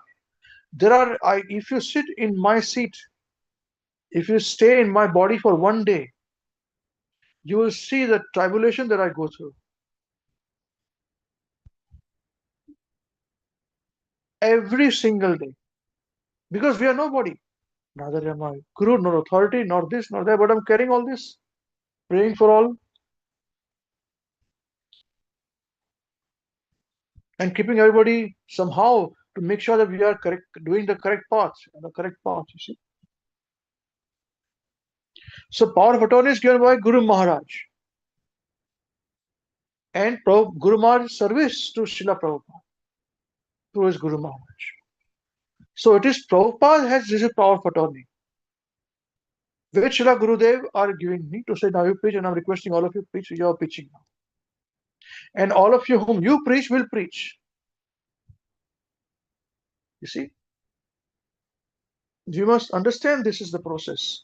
If you sit in my seat, if you stay in my body for one day, you will see the tribulation that I go through. Every single day. Because we are nobody. Neither am I guru, nor authority, nor this, nor that, but I'm carrying all this, praying for all, and keeping everybody somehow to make sure that we are correct, doing the correct path, you see. So power of attorney is given by Guru Maharaj. And Guru Maharaj's service to Srila Prabhupada through his Guru Maharaj. So it is Prabhupada has this power of attorney, which Srila Gurudev are giving me to say, now you preach, and I'm requesting all of you preach, you are preaching now. And all of you whom you preach will preach. You see? You must understand this is the process.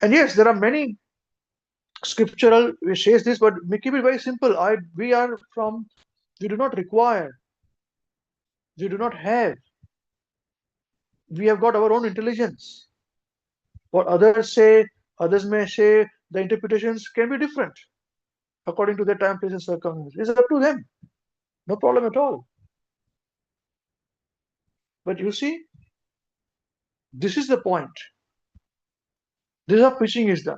And yes, there are many scriptural which says this, but we keep it very simple. We do not require, we do not have, we have got our own intelligence. What others say, others may say, the interpretations can be different according to their time, place, and circumstances. It's up to them. No problem at all. But you see, this is the point. This is how preaching is done.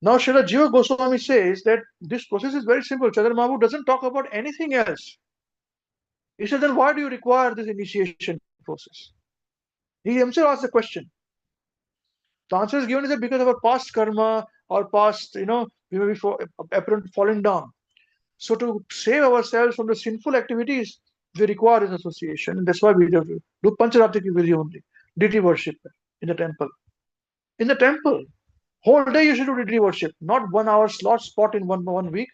Now, Srila Jiva Goswami says that this process is very simple. Chaitanya Mahaprabhu doesn't talk about anything else. He said, then why do you require this initiation process? He himself asked the question. The answer is given is that because of our past karma or past, we may be apparent falling down. So to save ourselves from the sinful activities, we require this association, and that's why we do Pancharatmika Vidhi only, deity worship in the temple. In the temple, whole day you should do deity worship, not 1 hour slot spot in one week.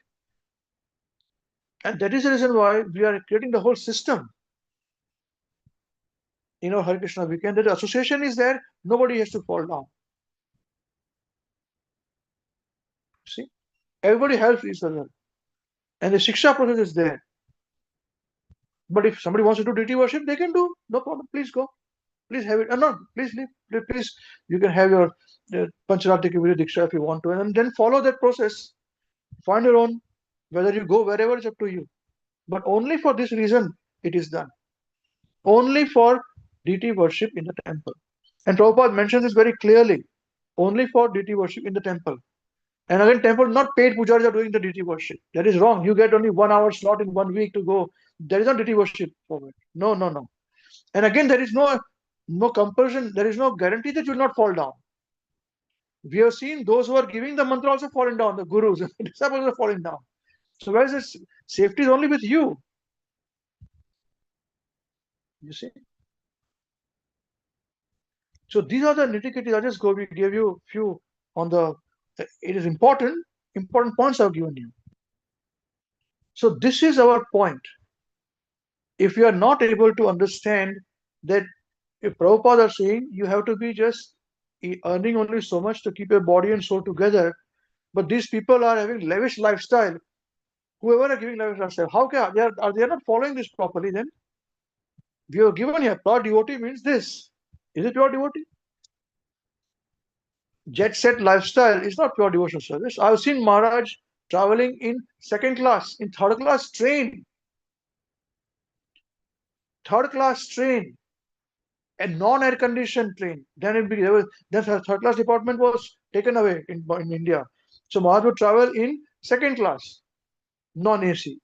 And that is the reason why we are creating the whole system. Hare Krishna weekend, that association is there, nobody has to fall down. See, everybody helps each other, and the Shiksha process is there. But if somebody wants to do deity worship, they can do, no problem. Please go, please have it. No, please leave. Please, you can have your Pancharatmika Vidhi Diksha if you want to, and then follow that process. Find your own, whether you go wherever, it's up to you. But only for this reason it is done. Only for deity worship in the temple. And Prabhupada mentions this very clearly. Only for deity worship in the temple. And again, temple, not paid pujaris are doing the deity worship. That is wrong. You get only 1 hour slot in 1 week to go. There is not deity worship for it. No. And again, there is no compulsion. There is no guarantee that you will not fall down. We have seen those who are giving the mantra also falling down. The gurus and the disciples are falling down. So where is this? Safety is only with you. You see. So these are the nitty-gritty. We gave you a few on the. It is important points I've given you. So this is our point. If you are not able to understand that, if Prabhupada are saying you have to be just earning only so much to keep your body and soul together, but these people are having lavish lifestyle. Whoever are giving lavish lifestyle, how can they are not following this properly? Then we are given here pure devotee means this. Is it pure devotee? Jet set lifestyle is not pure devotional service. I've seen Maharaj traveling in second class, in third class train, and non-air conditioned train. Then third class department was taken away in India. So Maharaj would travel in second class, non-AC.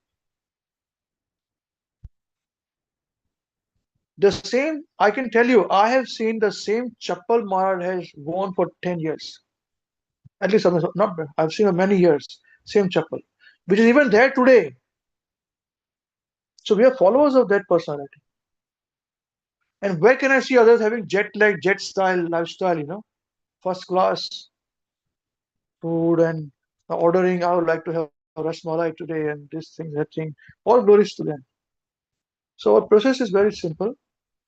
The same, I can tell you, I have seen the same chappal Maharaj has worn for 10 years. At least not I've seen for many years, same chappal, which is even there today. So we are followers of that personality. And where can I see others having jet lag, jet style lifestyle, first class food and ordering, I would like to have a rasmalai today and this thing, that thing, all glories to them. So our process is very simple.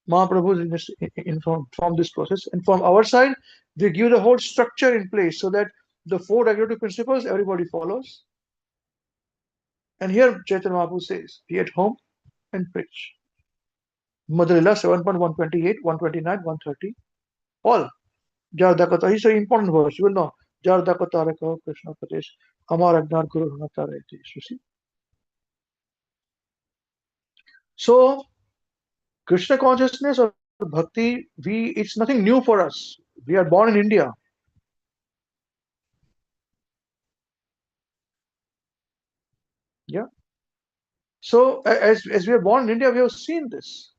Mahaprabhu is informed this process, and from our side, we give the whole structure in place so that the 4 regulative principles everybody follows. And here Chaitanya Mahaprabhu says, be at home and preach. Mother Lila 7.128, 129, 130, all. Jardakata, he's an important verse, you will know. Jardakata Reka Krishna Kadesh, Amar Agnar Guru Hanata Raitis, you see. So, Krishna consciousness or bhakti, it's nothing new for us. We are born in India. Yeah. So as we are born in India, we have seen this.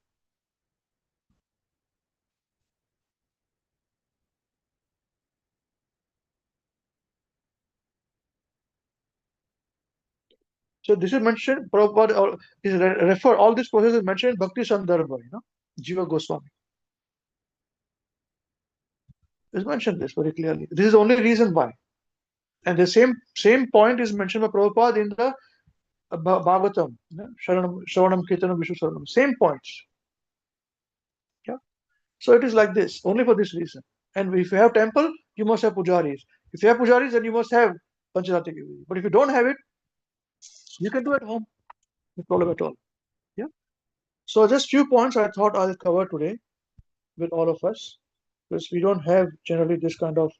So this is mentioned, Prabhupada, or is refer, all this process is mentioned in Bhakti Sandarbha, Jiva Goswami. Is mentioned this very clearly. This is the only reason why. And the same point is mentioned by Prabhupada in the Bhagavatam, Shravanam Kirtanam Vishnu Saranam. Same points. Yeah. So it is like this, only for this reason. And if you have temple, you must have pujaris. If you have pujaris, then you must have Pancharatmika Vidhi. But if you don't have it, you can do it at home. No problem at all. Yeah. So just few points I thought I'll cover today with all of us, because we don't have generally this kind of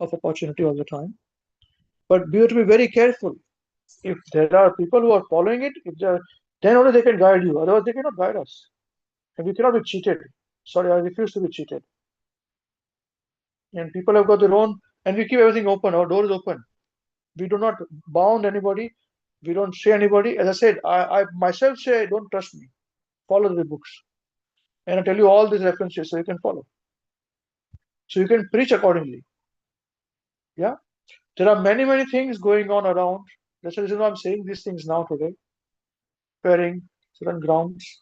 opportunity all the time. But we have to be very careful. If there are people who are following it, then only they can guide you. Otherwise, they cannot guide us. And we cannot be cheated. Sorry, I refuse to be cheated. And people have got their own, and we keep everything open. Our door is open. We do not bound anybody. We don't say anybody. As I said, I myself say, don't trust me. Follow the books. And I tell you all these references so you can follow. So you can preach accordingly. Yeah. There are many, many things going on around. That's the reason why I'm saying these things now today. Preparing certain grounds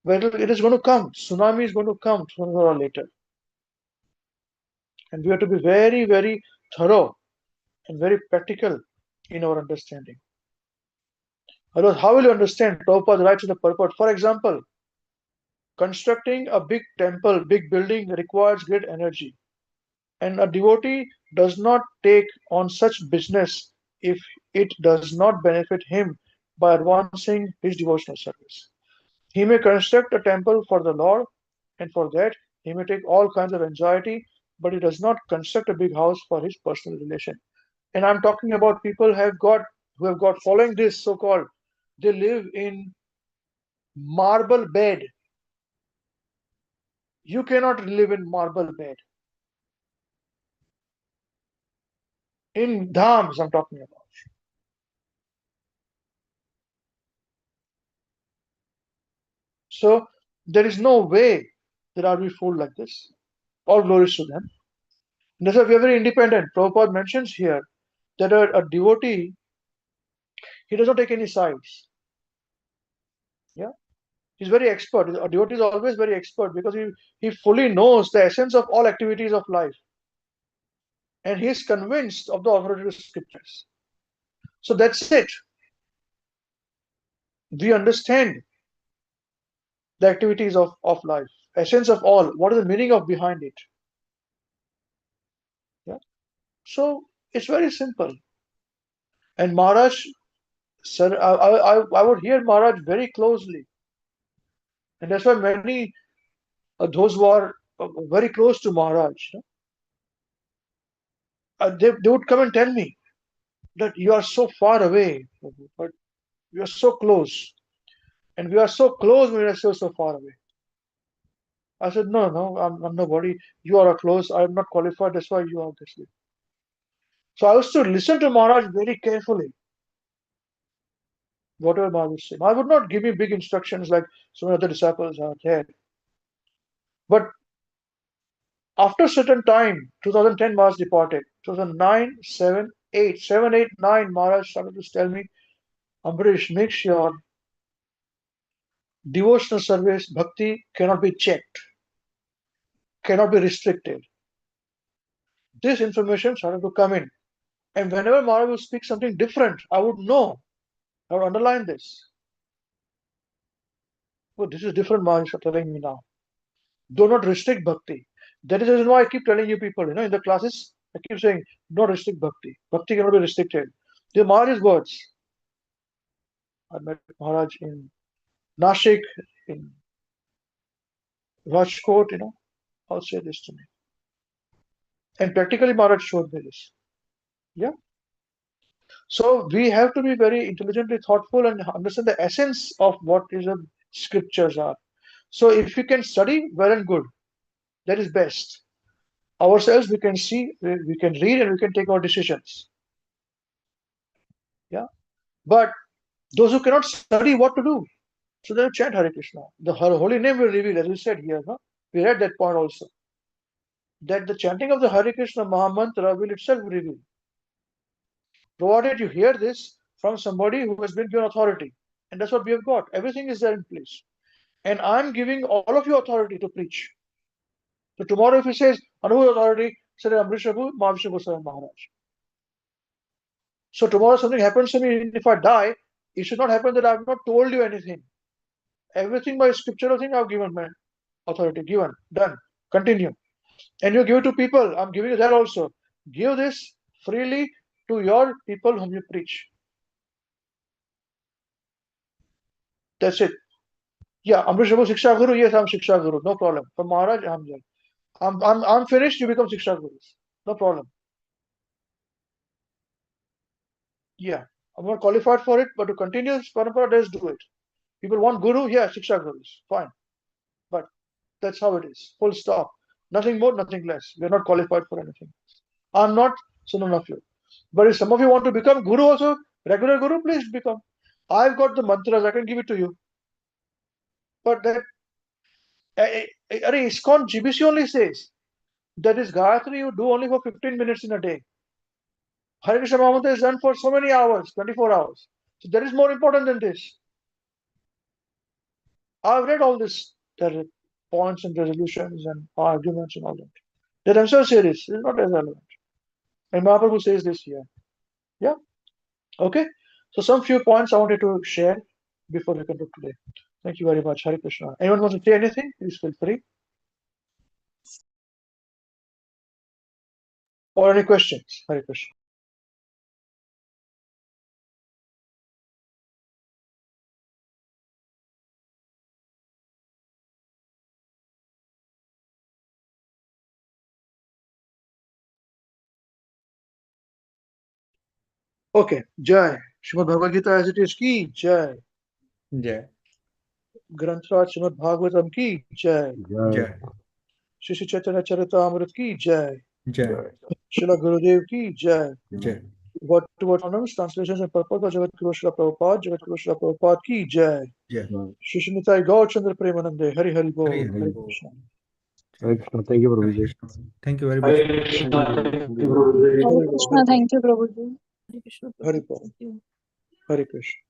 where it is going to come. Tsunami is going to come sooner or later. And we have to be very, very thorough and very practical in our understanding. Otherwise, how will you understand? Prabhupada writes in the purport, for example, constructing a big temple, big building requires great energy. And a devotee does not take on such business if it does not benefit him by advancing his devotional service. He may construct a temple for the Lord, and for that he may take all kinds of anxiety, but he does not construct a big house for his personal relation. And I'm talking about people who have got following this so-called, they live in marble bed. You cannot live in marble bed. In dhams, I'm talking about. So there is no way that I'll be fooled like this. All glories to them. And that's why we are very independent. Prabhupada mentions here that a devotee, he does not take any sides. Yeah, he's very expert. A devotee is always very expert because he fully knows the essence of all activities of life. And he is convinced of the authoritative scriptures. So that's it. We understand the activities of life, essence of all. What is the meaning of behind it? Yeah. So it's very simple. And Maharaj, sir, I would hear Maharaj very closely. And that's why many those who are very close to Maharaj, they would come and tell me that you are so far away, but you are so close. And we are so close when we are so far away. I said, no, I'm nobody. You are close. I'm not qualified. That's why you are this way. So I used to listen to Maharaj very carefully. Whatever Maharaj would say. Maharaj would not give me big instructions like so many other disciples are there. But after a certain time, 2010 Maharaj departed. 2009, 7, 8, 7, 8, 9, Maharaj started to tell me, Ambrish, make sure devotional service, bhakti cannot be checked, cannot be restricted. This information started to come in. And whenever Maharaj would speak something different, I would know. I would underline this. Oh, this is different, Maharaj is telling me now. Do not restrict bhakti. That is the reason why I keep telling you people, in the classes, I keep saying, don't restrict bhakti. Bhakti cannot be restricted. They're Maharaj's words. I met Maharaj in Nashik, in Rajkot, I'll say this to me. And practically Maharaj showed me this. Yeah. So we have to be very intelligently thoughtful and understand the essence of what is the scriptures are. So if we can study, well and good. That is best. Ourselves we can see, we can read, and we can take our decisions. Yeah. But those who cannot study, what to do? So they chant Hare Krishna. The holy name will reveal, as we said here. We read that point also. That the chanting of the Hare Krishna Mahamantra will itself reveal. Provided you hear this from somebody who has been given authority. And that's what we have got. Everything is there in place. And I'm giving all of you authority to preach. So tomorrow if he says, Anubhuv authority, say Amrish Prabhu, Mahavishnu Goswami Maharaj. So tomorrow something happens to me, if I die, it should not happen that I've not told you anything. Everything by scriptural thing I've given my authority, given, done, continue. And you give it to people, I'm giving you that also. Give this freely to your people whom you preach. That's it. Yeah, Amrish Prabhu Shiksha Guru, yes, I'm Shiksha Guru, no problem. For Maharaj, I'm there. I'm finished, you become Shiksha Gurus. No problem. Yeah, I'm not qualified for it, but to continue this parampara, let's do it. People want Guru, yeah, Shiksha Gurus, fine. But that's how it is. Full stop. Nothing more, nothing less. We're not qualified for anything. I'm not, so none of you. But if some of you want to become Guru also, regular Guru, please become. I've got the mantras, I can give it to you. But that, ISKCON GBC only says that is Gayatri you do only for 15 minutes in a day. Hare Krishna Mahamantra is done for so many hours, 24 hours. So that is more important than this. I've read all this, the points and resolutions and arguments and all that. They themselves say this. It's not as relevant. And Mahaprabhu says this here. Yeah. Okay. So some few points I wanted to share before we conclude today. Thank you very much. Hare Krishna. Anyone wants to say anything? Please feel free. Or any questions? Hare Krishna. Okay. Jai. Srimad Bhagavad Gita as it is ki Jai.
Jai.
Granth Srimad Bhagavatam ki Jai.
Jai.
Shri Shri Chaitanya Charitamrita ki Jai.
Jai.
Srila Gurudev ki Jai.
Jai.
Word to word announce translations and purpose of Jagat Guru Srila Prabhupada. Jagat Guru Srila Prabhupada ki Jai.
Jai.
Shri Shri Nitai Gaur Chandra Premanande. Hari Hari Bol.
Hari
Hare
Bol.
Krishna.
Hare Krishna. Thank you,
Hare
Prabhuji.
Krishna. Thank you very much.
Hare Krishna, thank you, Prabhuji.
Hari
Hare
Bol.
Krishna, thank you, Prabhuji. Hare Krishna,
Hari
Prabhuji.
Bol.
Thank you.
Hare Krishna.